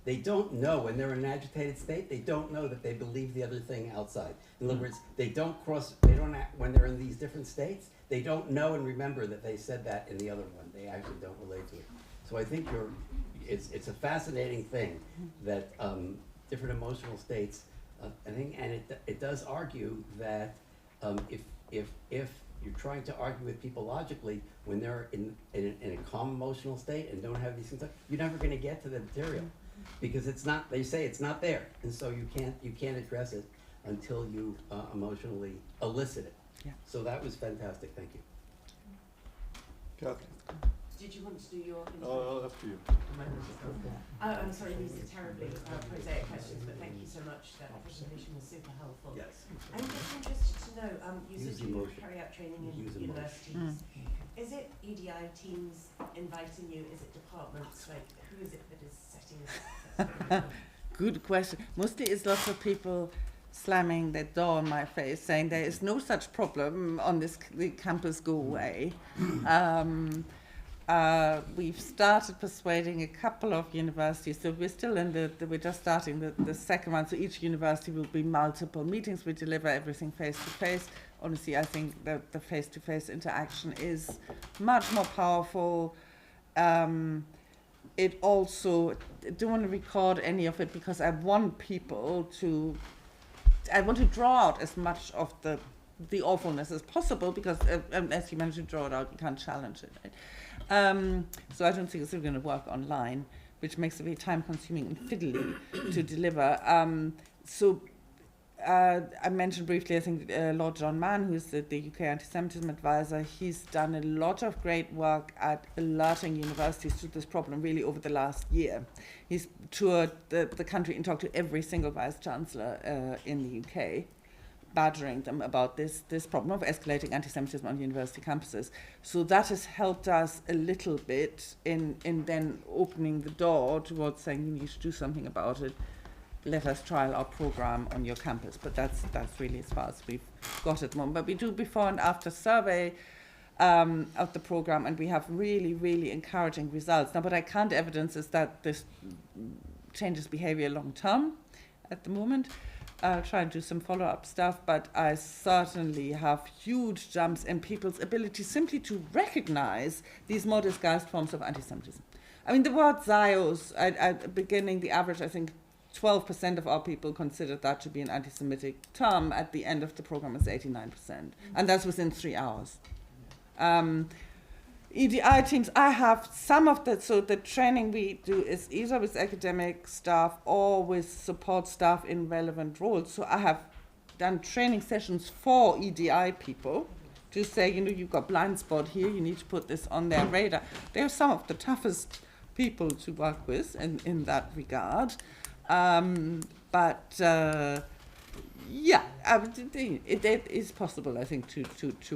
they don't know when they're in an agitated state, they don't know that they believe the other thing outside. In other words, when they're in these different states, they don't know and remember that they said that in the other one. They actually don't relate to it. So I think it's a fascinating thing that different emotional states, I think, and it does argue that if you're trying to argue with people logically when they're in a calm emotional state and don't have these things, you're never going to get to the material. Because it's not, they say it's not there, and so you can't address it until you emotionally elicit it. Yeah. So that was fantastic. Thank you. Catherine. Did you want to do your After you. I'm sorry, these are terribly prosaic questions, but thank you so much. That presentation was super helpful. Yes. I'm just interested to know, you Use said you emotion. carry out training in Use emotion. universities. Is it EDI teams inviting you? Is it departments? Like, who is it that is setting this up? Good question. Mostly it's lots of people slamming their door in my face, saying there is no such problem on the campus, go away. We've started persuading a couple of universities, so we're still we're just starting the second one, so each university will be multiple meetings. We deliver everything face-to-face. Honestly, I think that the face-to-face interaction is much more powerful. It also, I don't want to record any of it because I want people to, I want to draw out as much of the awfulness as possible because as you mentioned, draw it out, you can't challenge it. Right? So I don't think it's going to work online, which makes it very time-consuming and fiddly to deliver. I mentioned briefly, I think Lord John Mann, who's the UK anti-Semitism advisor, he's done a lot of great work at alerting universities to this problem really over the last year. He's toured the country and talked to every single vice-chancellor in the UK. badgering them about this problem of escalating anti-Semitism on university campuses. So that has helped us a little bit in then opening the door towards saying you need to do something about it. Let us trial our program on your campus. But that's really as far as we've got at the moment. But we do before and after survey of the program, and we have really, really encouraging results. Now, what I can't evidence is that this changes behavior long term at the moment. I'll try and do some follow-up stuff, but I certainly have huge jumps in people's ability simply to recognize these more disguised forms of anti-Semitism. I mean, the word Zios, at the beginning, the average, I think, 12% of our people considered that to be an anti-Semitic term. At the end of the program, it's 89%. And that's within 3 hours. EDI teams, I have some of the, so the training we do is either with academic staff or with support staff in relevant roles. So I have done training sessions for EDI people to say, you've got blind spot here, you need to put this on their radar. They're some of the toughest people to work with in that regard. It is possible, I think, to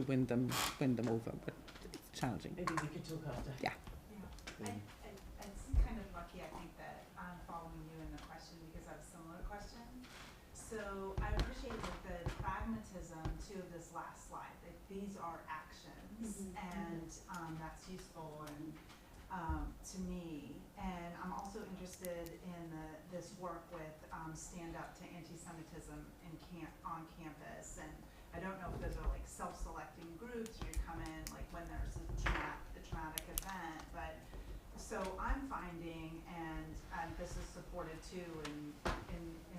win them over, but it's challenging. Maybe we could talk after. Yeah. It's kind of lucky, I think, that I'm following you in the question because I have a similar question. So I appreciate the pragmatism to this last slide, that these are actions, and that's useful and to me. And I'm also interested in this work with Stand Up to Anti-Semitism on campus. And I don't know if those are like self-selecting groups or you come in like when there's a traumatic event, but so I'm finding, and this is supported too in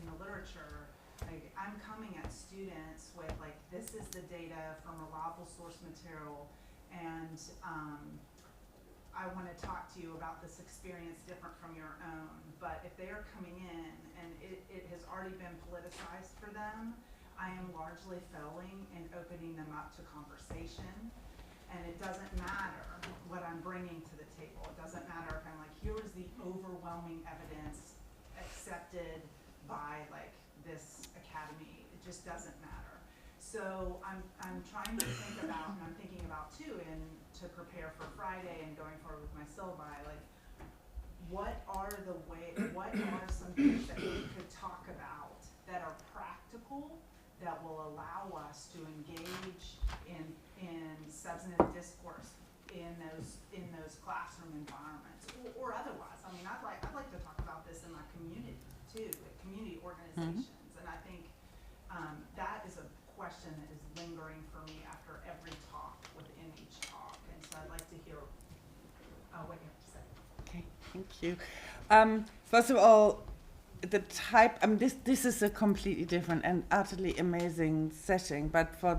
the literature, like I'm coming at students with like, this is the data from reliable source material, and I want to talk to you about this experience different from your own. But if they are coming in and it has already been politicized for them, I am largely failing in opening them up to conversation. And it doesn't matter what I'm bringing to the table. It doesn't matter if I'm like, here is the overwhelming evidence accepted by like this academy. It just doesn't matter. So I'm trying to think about, and I'm thinking about too, and to prepare for Friday and going forward with my syllabi, like what are some things that we could talk about that are practical, that will allow us to engage in substantive discourse in those classroom environments or otherwise. I mean, I'd like to talk about this in my community too, with community organizations, and I think that is a question that is lingering for me after every talk within each talk, and so I'd like to hear what you have to say. Okay, thank you. First of all, the type, this is a completely different and utterly amazing setting, but for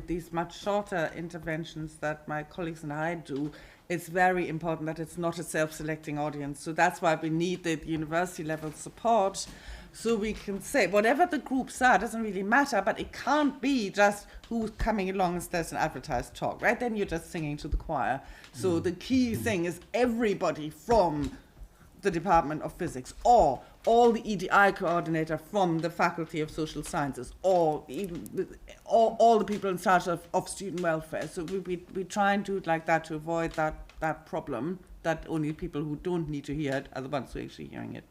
these much shorter interventions that my colleagues and I do, it's very important that it's not a self-selecting audience. So that's why we need the university level support, so we can say whatever the groups are, doesn't really matter, but it can't be just who's coming along as there's an advertised talk, right? Then you're just singing to the choir. So the key thing is everybody from the Department of Physics, or all the EDI coordinator from the Faculty of Social Sciences, or even all the people in charge of student welfare. So we try and do it like that to avoid that problem, that only people who don't need to hear it are the ones who are actually hearing it.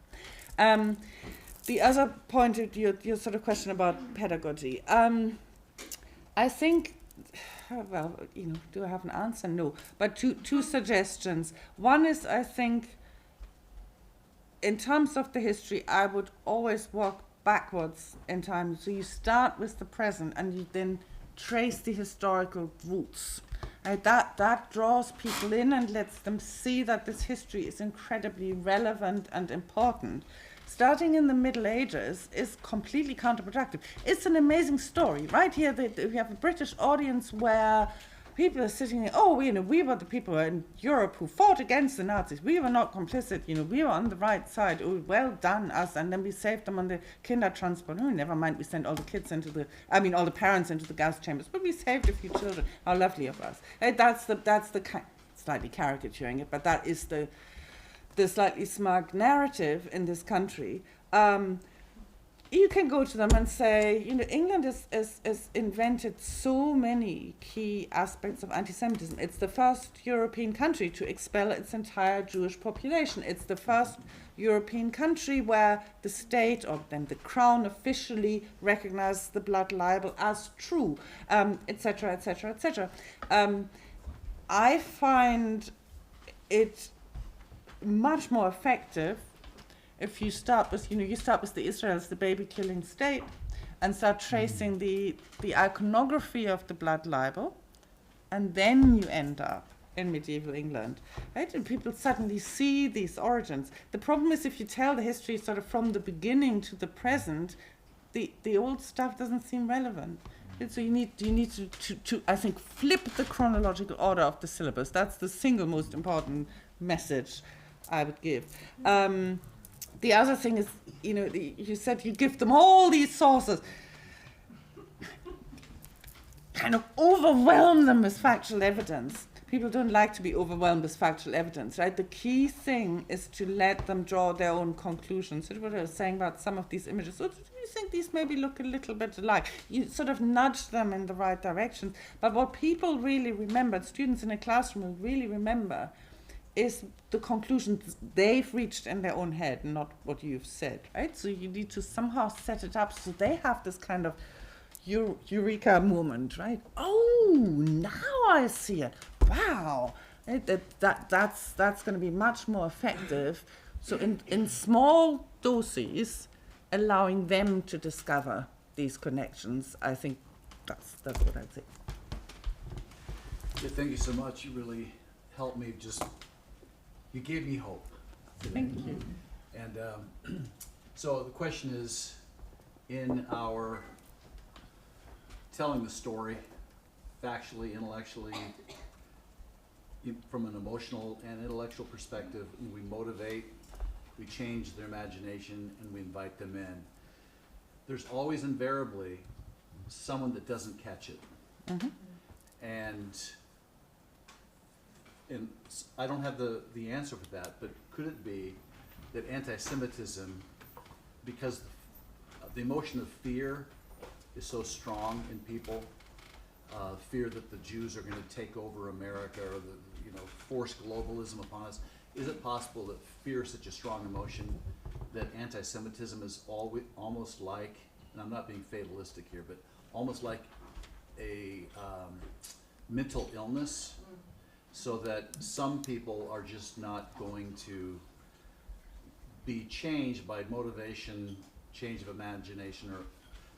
The other point of your sort of question about pedagogy, I think, well, do I have an answer? No, but two suggestions. One is, I think, in terms of the history, I would always walk backwards in time. So you start with the present and you then trace the historical roots. That draws people in and lets them see that this history is incredibly relevant and important. Starting in the Middle Ages is completely counterproductive. It's an amazing story. Right here, we have a British audience where people are sitting there, we were the people in Europe who fought against the Nazis. We were not complicit, we were on the right side. Oh, well done, us. And then we saved them on the Kindertransport. Oh, never mind, we sent all the kids all the parents into the gas chambers, but we saved a few children. How lovely of us. That's the slightly caricaturing it, but that is the slightly smug narrative in this country. you can go to them and say, you know, England has invented so many key aspects of anti-Semitism. It's the first European country to expel its entire Jewish population. It's the first European country where the state, or then the crown, officially recognizes the blood libel as true, etc., etc., etc. I find it much more effective if you start with, you start with the Israel as the baby-killing state and start tracing the iconography of the blood libel, and then you end up in medieval England, right? And people suddenly see these origins. The problem is if you tell the history sort of from the beginning to the present, the old stuff doesn't seem relevant. And so you need to I think, flip the chronological order of the syllabus. That's the single most important message I would give. The other thing is, you said you give them all these sources. Kind of overwhelm them with factual evidence. People don't like to be overwhelmed with factual evidence, right? The key thing is to let them draw their own conclusions. So what I was saying about some of these images, so do you think these maybe look a little bit alike? You sort of nudge them in the right direction. But what people really remember, students in a classroom will really remember, is the conclusions they've reached in their own head, not what you've said, right? So you need to somehow set it up so they have this kind of eureka moment, right? Oh, now I see it. Wow, that's going to be much more effective. So in small doses, allowing them to discover these connections, I think that's what I'd say. Yeah, thank you so much. You really helped me. You gave me hope today. Thank you. And so the question is, in our telling the story, factually, intellectually, from an emotional and intellectual perspective, we motivate, we change their imagination, and we invite them in. There's always invariably someone that doesn't catch it. Mm-hmm. And I don't have the answer for that, but could it be that anti-Semitism, because the emotion of fear is so strong in people, fear that the Jews are going to take over America, or force globalism upon us, is it possible that fear is such a strong emotion that anti-Semitism is almost like, and I'm not being fatalistic here, but almost like a mental illness, so that some people are just not going to be changed by motivation, change of imagination, or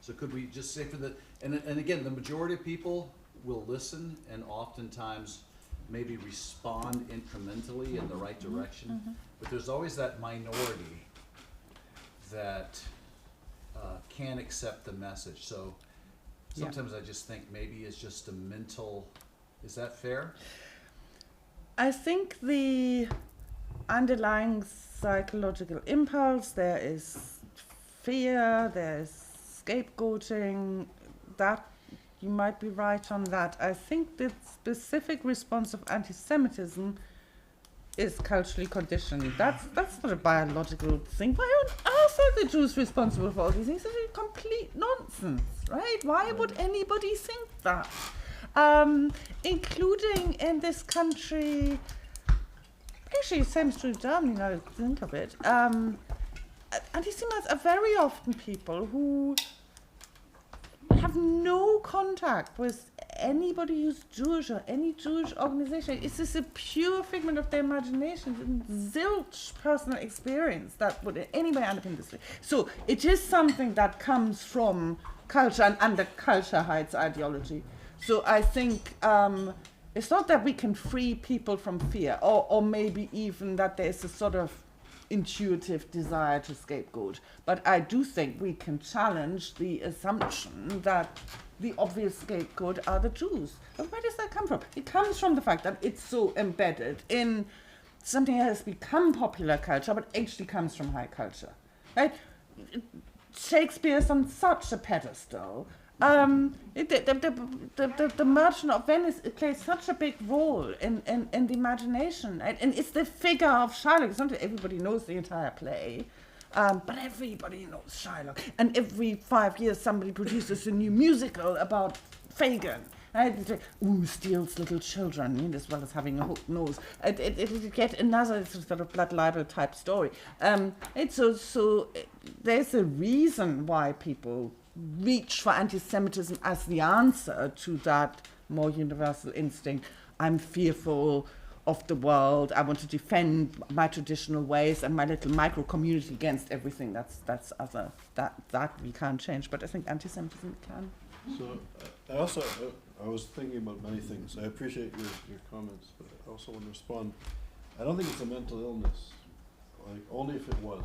so could we just say for the, and again, the majority of people will listen and oftentimes maybe respond incrementally in the right direction, but there's always that minority that can't accept the message. So sometimes I just think maybe it's just a mental, is that fair? I think the underlying psychological impulse, there is fear, there is scapegoating, that you might be right on that. I think the specific response of anti-Semitism is culturally conditioned. That's not a biological thing. Why on earth are the Jews responsible for all these things? It's complete nonsense, right? Why would anybody think that? Including in this country, actually the same is true in Germany now that I think of it, anti-Semites are very often people who have no contact with anybody who's Jewish or any Jewish organization. It's just a pure figment of their imagination and zilch personal experience that would in any way underpin this. So it is something that comes from culture and under culture hides ideology. So I think it's not that we can free people from fear, or maybe even that there's a sort of intuitive desire to scapegoat. But I do think we can challenge the assumption that the obvious scapegoat are the Jews. But where does that come from? It comes from the fact that it's so embedded in something that has become popular culture, but actually comes from high culture, right? Shakespeare is on such a pedestal. The Merchant of Venice, it plays such a big role in the imagination, right? And it's the figure of Shylock. It's not that everybody knows the entire play, But everybody knows Shylock. And every 5 years somebody produces a new musical about Fagin. Right? It's like, ooh, steals little children, as well as having a hooked nose. It get another sort of blood libel type story. There's a reason why people reach for anti-Semitism as the answer to that more universal instinct. I'm fearful of the world. I want to defend my traditional ways and my little micro community against everything that's other. That we can't change. But I think anti-Semitism can. So I was thinking about many things. I appreciate your comments, but I also want to respond. I don't think it's a mental illness, like only if it was.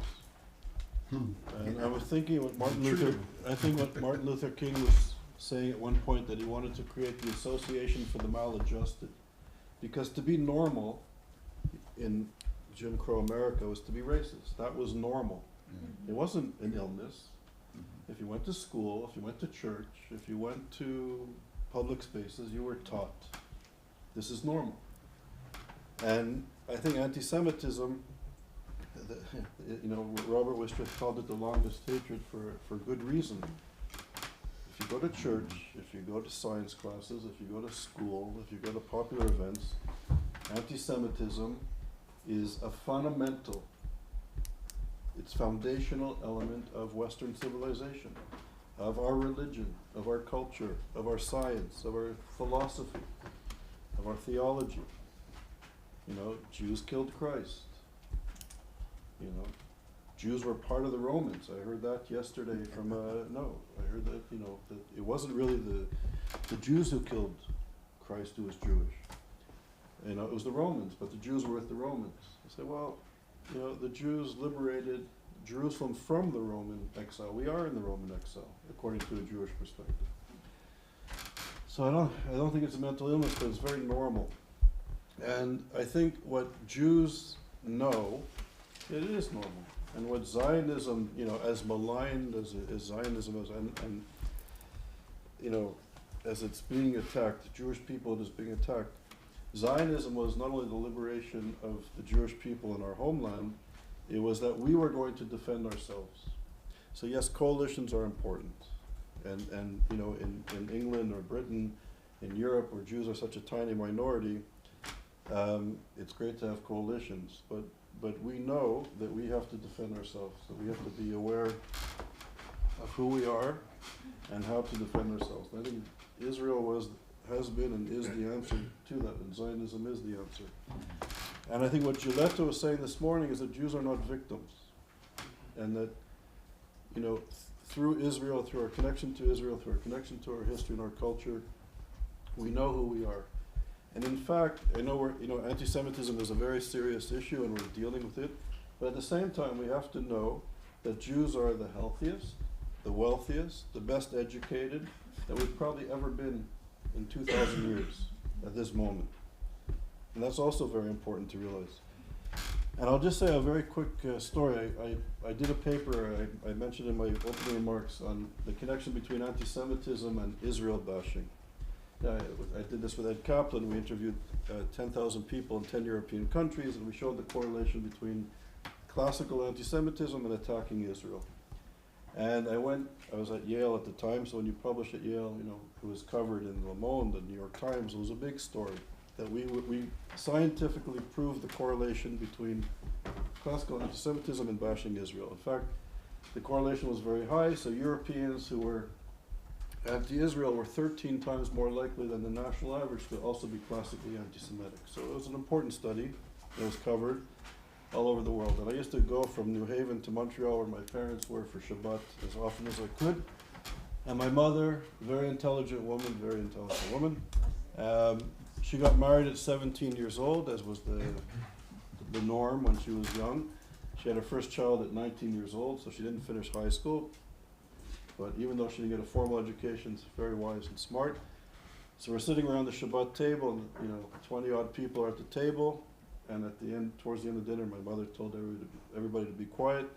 And I was thinking what Martin Luther King was saying at one point, that he wanted to create the Association for the Maladjusted, because to be normal in Jim Crow America was to be racist. That was normal. It wasn't an illness. If you went to school, if you went to church, if you went to public spaces, you were taught this is normal. And I think anti-Semitism, Robert Wistrich called it the longest hatred for good reason. If you go to church, if you go to science classes, if you go to school, if you go to popular events, anti-Semitism is a fundamental, it's foundational element of Western civilization, of our religion, of our culture, of our science, of our philosophy, of our theology. Jews killed Christ. Jews were part of the Romans. I heard that yesterday from, I heard that, that it wasn't really the Jews who killed Christ who was Jewish. It was the Romans, but the Jews were with the Romans. I said, well, the Jews liberated Jerusalem from the Roman exile. We are in the Roman exile, according to a Jewish perspective. So I don't think it's a mental illness, but it's very normal. And I think what Jews know, it is normal. And what Zionism, as maligned as Zionism is, and as it's being attacked, the Jewish people it is being attacked, Zionism was not only the liberation of the Jewish people in our homeland, it was that we were going to defend ourselves. So yes, coalitions are important. And in England or Britain, in Europe, where Jews are such a tiny minority, it's great to have coalitions. But we know that we have to defend ourselves. So we have to be aware of who we are and how to defend ourselves. And I think Israel has been and is the answer to that, and Zionism is the answer. And I think what Giulietto was saying this morning is that Jews are not victims, and that through Israel, through our connection to Israel, through our connection to our history and our culture, we know who we are. And in fact, I know anti-Semitism is a very serious issue and we're dealing with it, but at the same time we have to know that Jews are the healthiest, the wealthiest, the best educated that we've probably ever been in 2,000 years at this moment. And that's also very important to realize. And I'll just say a very quick story. I did a paper, I mentioned in my opening remarks, on the connection between anti-Semitism and Israel bashing. I did this with Ed Kaplan. We interviewed 10,000 people in 10 European countries, and we showed the correlation between classical anti-Semitism and attacking Israel. And I was at Yale at the time, so when you publish at Yale, it was covered in Le Monde and New York Times. It was a big story that we scientifically proved the correlation between classical anti-Semitism and bashing Israel. In fact, the correlation was very high, so Europeans who were anti-Israel were 13 times more likely than the national average to also be classically anti-Semitic. So it was an important study that was covered all over the world. And I used to go from New Haven to Montreal, where my parents were, for Shabbat as often as I could. And my mother, very intelligent woman, she got married at 17 years old, as was the norm when she was young. She had her first child at 19 years old, so she didn't finish high school. But even though she didn't get a formal education, she's very wise and smart. So we're sitting around the Shabbat table, and 20-odd people are at the table. And towards the end of dinner, my mother told everybody to be quiet.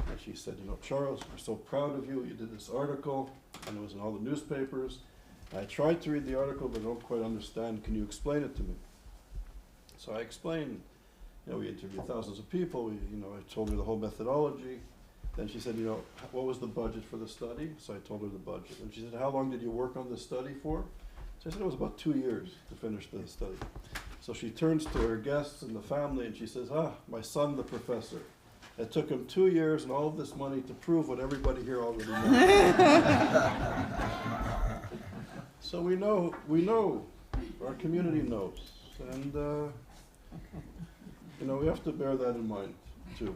And she said, Charles, we're so proud of you. You did this article, and it was in all the newspapers. And I tried to read the article, but I don't quite understand. Can you explain it to me? So I explained. We interviewed thousands of people. I told her the whole methodology. Then she said, what was the budget for the study? So I told her the budget. And she said, how long did you work on this study for? So I said, it was about 2 years to finish the study. So she turns to her guests and the family and she says, my son, the professor. It took him 2 years and all of this money to prove what everybody here already knows. So we know, our community knows. And, we have to bear that in mind too.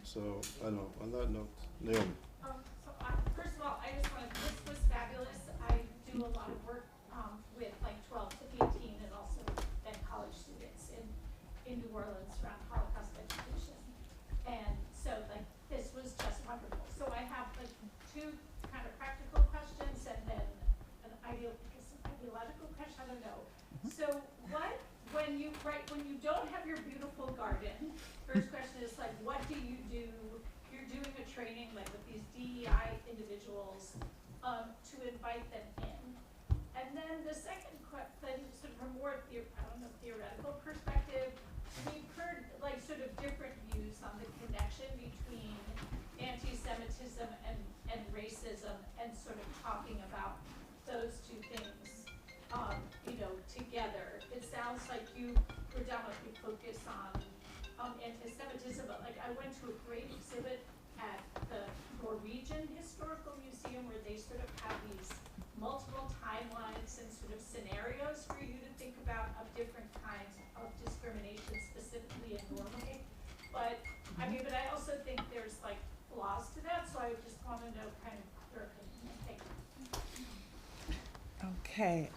So, I don't know, on that note, Naomi. First of all, I just wanted, this was fabulous. I do a lot of work with like 12 to 18 and also then college students in New Orleans around Holocaust education. And so like this was just wonderful. So I have like two kind of practical questions and then an ideological question, I don't know. So when you don't have your beautiful garden, first question is like, what do? You're doing a training like with these DEI individuals to invite them in. And then the second question, sort of a more theoretical perspective, we've heard like sort of different views on the connection between anti-Semitism and racism and sort of talking about those two things together. It sounds like you predominantly focus on anti-Semitism, but like I went to a great exhibit at the Norwegian Historical Museum where they sort of have these multiple timelines and sort of scenarios for you to think about of different kinds of discrimination, specifically in Norway. But I also think there's like flaws to that, so I just want to know kind of your opinion. Thank you. Okay.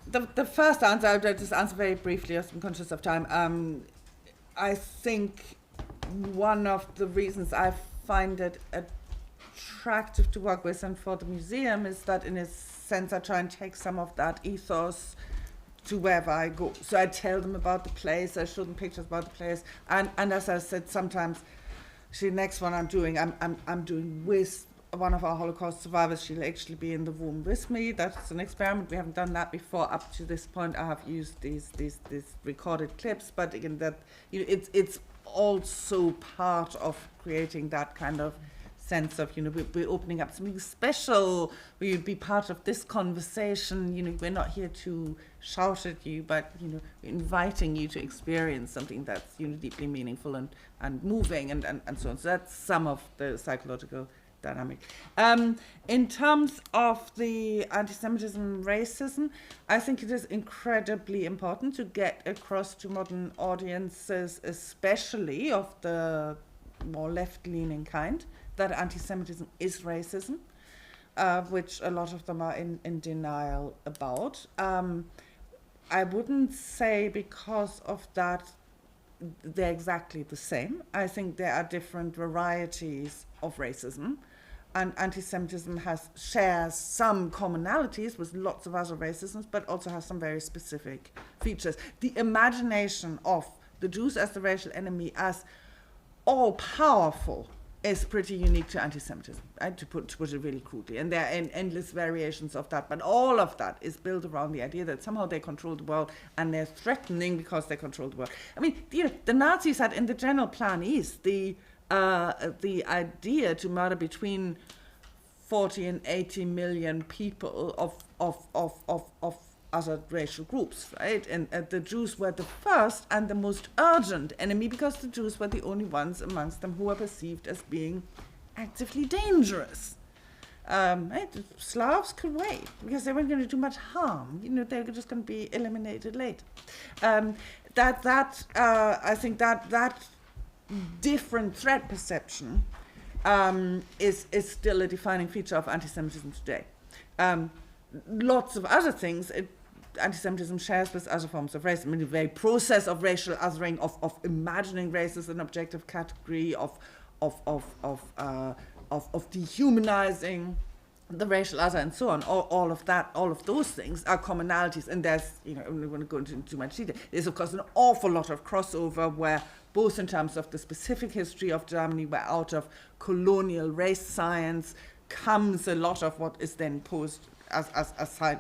The first answer, I'll just answer very briefly, as I'm conscious of time. I think one of the reasons I find it attractive to work with and for the museum is that in a sense I try and take some of that ethos to wherever I go. So I tell them about the place, I show them pictures about the place, and as I said, sometimes the next one I'm doing with one of our Holocaust survivors. She'll actually be in the room with me. That's an experiment. We haven't done that before. Up to this point, I have used these recorded clips, but again, that it's also part of creating that kind of sense of we're opening up something special. Where you'd be part of this conversation. We're not here to shout at you, but we're inviting you to experience something that's deeply meaningful and moving and so on. So that's some of the psychological dynamic. In terms of the anti-Semitism and racism, I think it is incredibly important to get across to modern audiences, especially of the more left-leaning kind, that anti-Semitism is racism, which a lot of them are in denial about. I wouldn't say because of that they're exactly the same. I think there are different varieties of racism, and anti-Semitism shares some commonalities with lots of other racisms, but also has some very specific features. The imagination of the Jews as the racial enemy, as all-powerful, is pretty unique to anti-Semitism, to put it really crudely. And there are endless variations of that, but all of that is built around the idea that somehow they control the world, and they're threatening because they control the world. I mean, the Nazis had in the general plan East the idea to murder between 40 and 80 million people of other racial groups, right? And the Jews were the first and the most urgent enemy, because the Jews were the only ones amongst them who were perceived as being actively dangerous. Right? Slavs could wait because they weren't going to do much harm. They were just going to be eliminated later. I think that different threat perception is still a defining feature of anti-Semitism today. Lots of other things anti-Semitism shares with other forms of racism. I mean, the very process of racial othering, of imagining race as an objective category, of dehumanizing the racial other, and so on. All of that, all of those things are commonalities. And there's, I don't want to go into too much detail. There's of course an awful lot of crossover where, both in terms of the specific history of Germany, where out of colonial race science comes a lot of what is then posed as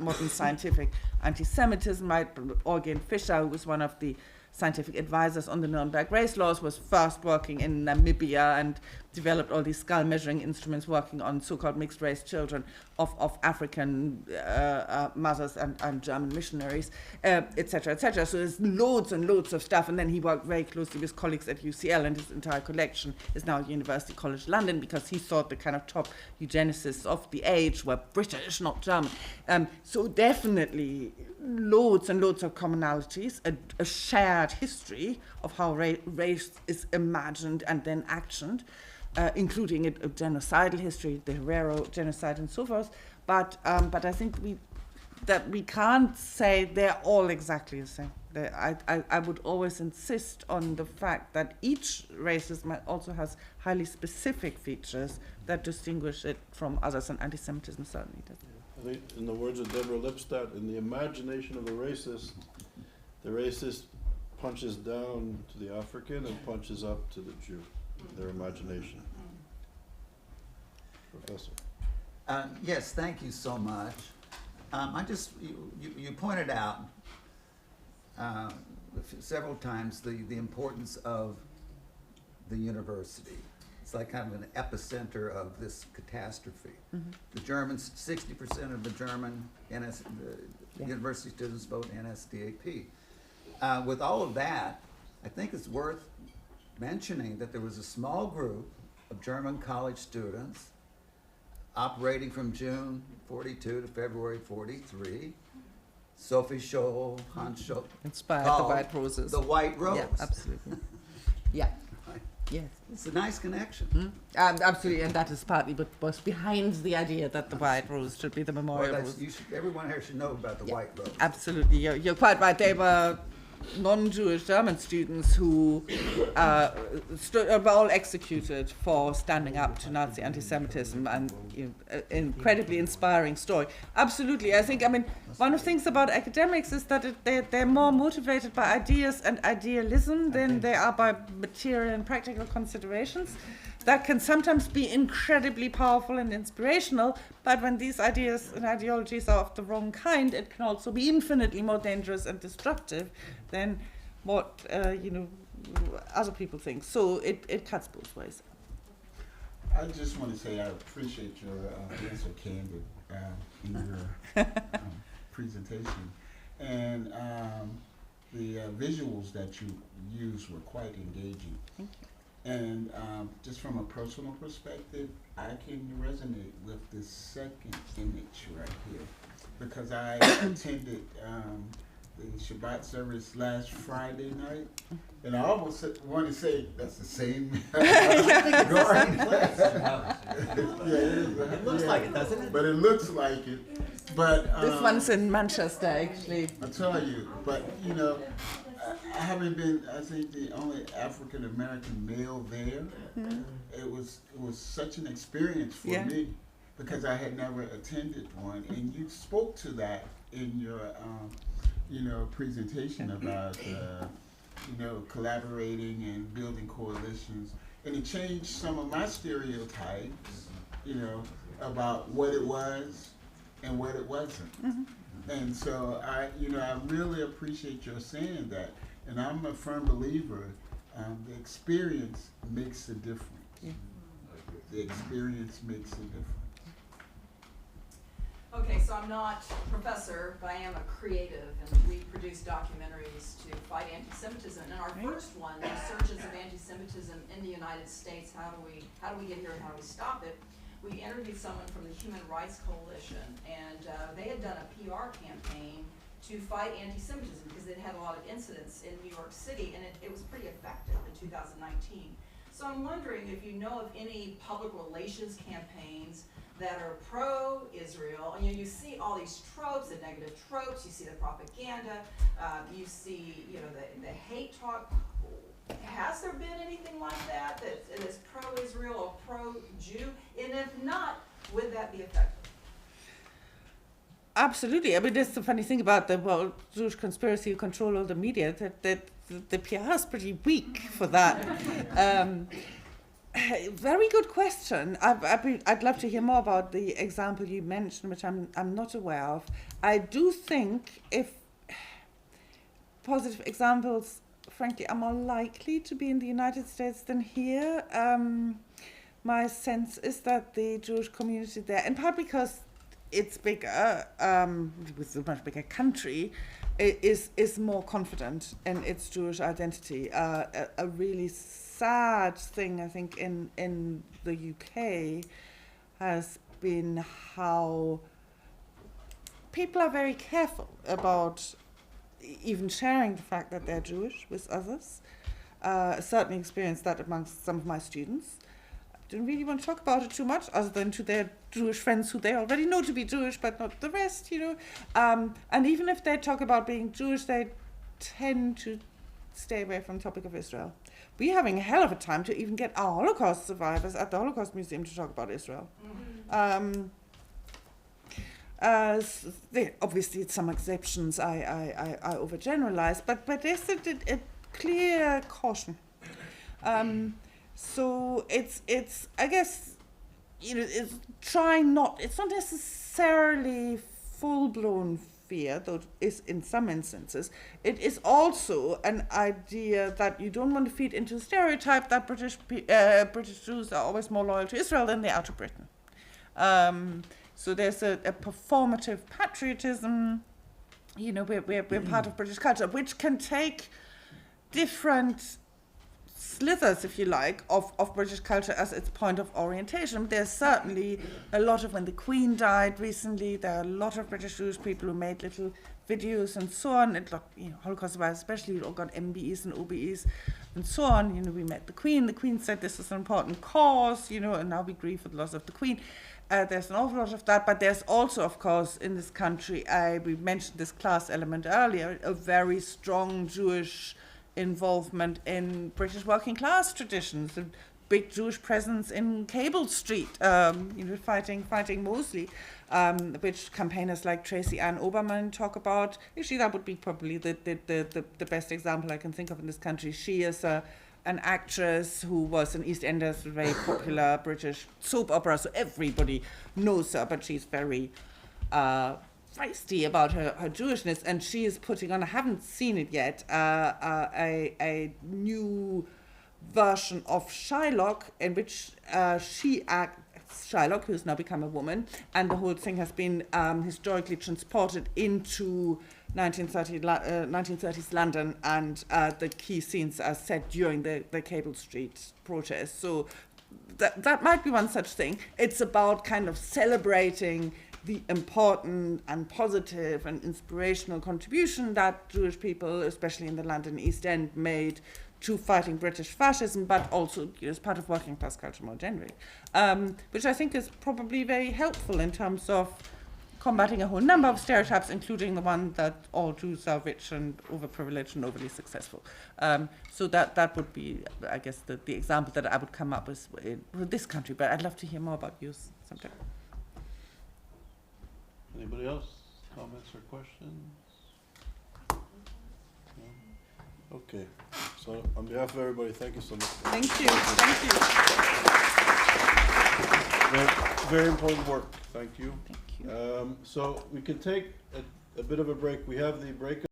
modern scientific anti-Semitism, right? Eugen Fischer, who was one of the scientific advisors on the Nuremberg race laws, was first working in Namibia and developed all these skull measuring instruments working on so-called mixed race children of African mothers and German missionaries, etc., etc. So there's loads and loads of stuff. And then he worked very closely with colleagues at UCL, and his entire collection is now at University College London, because he thought the kind of top eugenicists of the age were British, not German. So definitely loads and loads of commonalities, a shared history of how race is imagined and then actioned, including a genocidal history, the Herero genocide and so forth. But I think we can't say they're all exactly the same. I would always insist on the fact that each racism also has highly specific features that distinguish it from others, and anti-Semitism certainly does. I think, in the words of Deborah Lipstadt, in the imagination of the racist punches down to the African and punches up to the Jew, their imagination. Professor. Yes, thank you so much. You pointed out several times the importance of the university. It's like kind of an epicenter of this catastrophe. Mm-hmm. The Germans, 60% of the German university students vote NSDAP. With all of that, I think it's worth mentioning that there was a small group of German college students operating from June 42 to February 43. Sophie Scholl, Hans Scholl, Inspired the White Roses. The White Rose. Yeah, absolutely. Yeah. Yes. It's a nice connection. Absolutely, and that is partly what was behind the idea that the White Rose should be the memorial Well, rose. everyone here should know about the White Rose. Absolutely, you're quite right. They were non-Jewish German students who were all executed for standing up to Nazi anti-Semitism, and an incredibly inspiring story. Absolutely, I mean, one of the things about academics is that they're more motivated by ideas and idealism than they are by material and practical considerations. That can sometimes be incredibly powerful and inspirational, but when these ideas and ideologies are of the wrong kind, it can also be infinitely more dangerous and destructive than what other people think. So it cuts both ways. I just want to say I appreciate your being so candid in your presentation, and the visuals that you used were quite engaging. Thank you. And just from a personal perspective, I can resonate with the second image right here, because I attended the Shabbat service last Friday night, and I almost want to say that's the same garden. It looks like it, doesn't it? But it looks like it. But This one's in Manchester, actually. I tell you, but I haven't been, I think, the only African American male there. It was such an experience for me, because I had never attended one, and you spoke to that in your presentation about collaborating and building coalitions, and it changed some of my stereotypes, about what it was and what it wasn't. And so I really appreciate your saying that, and I'm a firm believer. The experience makes a difference. The experience makes a difference. Okay, so I'm not a professor, but I am a creative, and we produce documentaries to fight anti-Semitism. And our first one, Resurgence of Anti-Semitism in the United States, how do we get here and how do we stop it? We interviewed someone from the Human Rights Coalition, and they had done a PR campaign to fight anti-Semitism because it had a lot of incidents in New York City, and it was pretty effective in 2019. So I'm wondering if you know of any public relations campaigns that are pro-Israel. You see all these tropes, the negative tropes, you see the propaganda, you see the hate talk. Has there been anything like that is pro-Israel or pro-Jew? And if not, would that be effective? Absolutely. I mean, that's the funny thing about the Jewish conspiracy to control all the media, that the PR is pretty weak for that. Very good question. I'd love to hear more about the example you mentioned, which I'm not aware of. I do think if positive examples frankly, are more likely to be in the United States than here. My sense is that the Jewish community there, in part because it's bigger, with a much bigger country, is more confident in its Jewish identity. A really sad thing, I think, in the UK has been how people are very careful about even sharing the fact that they're Jewish with others. Certainly experienced that amongst some of my students. Didn't really want to talk about it too much, other than to their Jewish friends who they already know to be Jewish, but not the rest, you know. And even if they talk about being Jewish, they tend to stay away from the topic of Israel. We're having a hell of a time to even get our Holocaust survivors at the Holocaust Museum to talk about Israel. Obviously, it's some exceptions. I overgeneralize, but there's a clear caution. So it's I guess, you know, it's not necessarily full-blown fear, though it is in some instances. It is also an idea that you don't want to feed into a stereotype that British Jews are always more loyal to Israel than they are to Britain. So there's a performative patriotism, you know, we're part of British culture, which can take different slithers, if you like, of British culture as its point of orientation. There's certainly a lot of, when the Queen died recently, there are a lot of British Jewish people who made little videos and so on. It, you know, Holocaust survivors especially all got MBEs and OBEs and so on. You know, we met the Queen. The Queen said this is an important cause, you know, and now we grieve for the loss of the Queen. There's an awful lot of that, but there's also, of course, in this country, we mentioned this class element earlier, a very strong Jewish involvement in British working class traditions, a big Jewish presence in Cable Street, you know, fighting Mosley, which campaigners like Tracy Ann Oberman talk about. Actually, that would be probably the best example I can think of in this country. She is an actress who was in EastEnders, a very popular British soap opera, so everybody knows her, but she's very feisty about her Jewishness, and she is putting on, I haven't seen it yet, a new version of Shylock in which she acts Shylock, who's now become a woman, and the whole thing has been historically transported into 1930s London, and the key scenes are set during the Cable Street protest. So that might be one such thing. It's about kind of celebrating the important and positive and inspirational contribution that Jewish people, especially in the London East End, made to fighting British fascism, but also, you know, as part of working class culture more generally, which I think is probably very helpful in terms of combating a whole number of stereotypes, including the one that all Jews are rich and overprivileged and overly successful. So that would be, I guess, the example that I would come up with in this country, but I'd love to hear more about you sometime. Anybody else? Comments or questions? No? Okay. So on behalf of everybody, thank you so much. Thank you. Thank you. Very, very important work. Thank you. Thank you. So we can take a bit of a break. We have the break.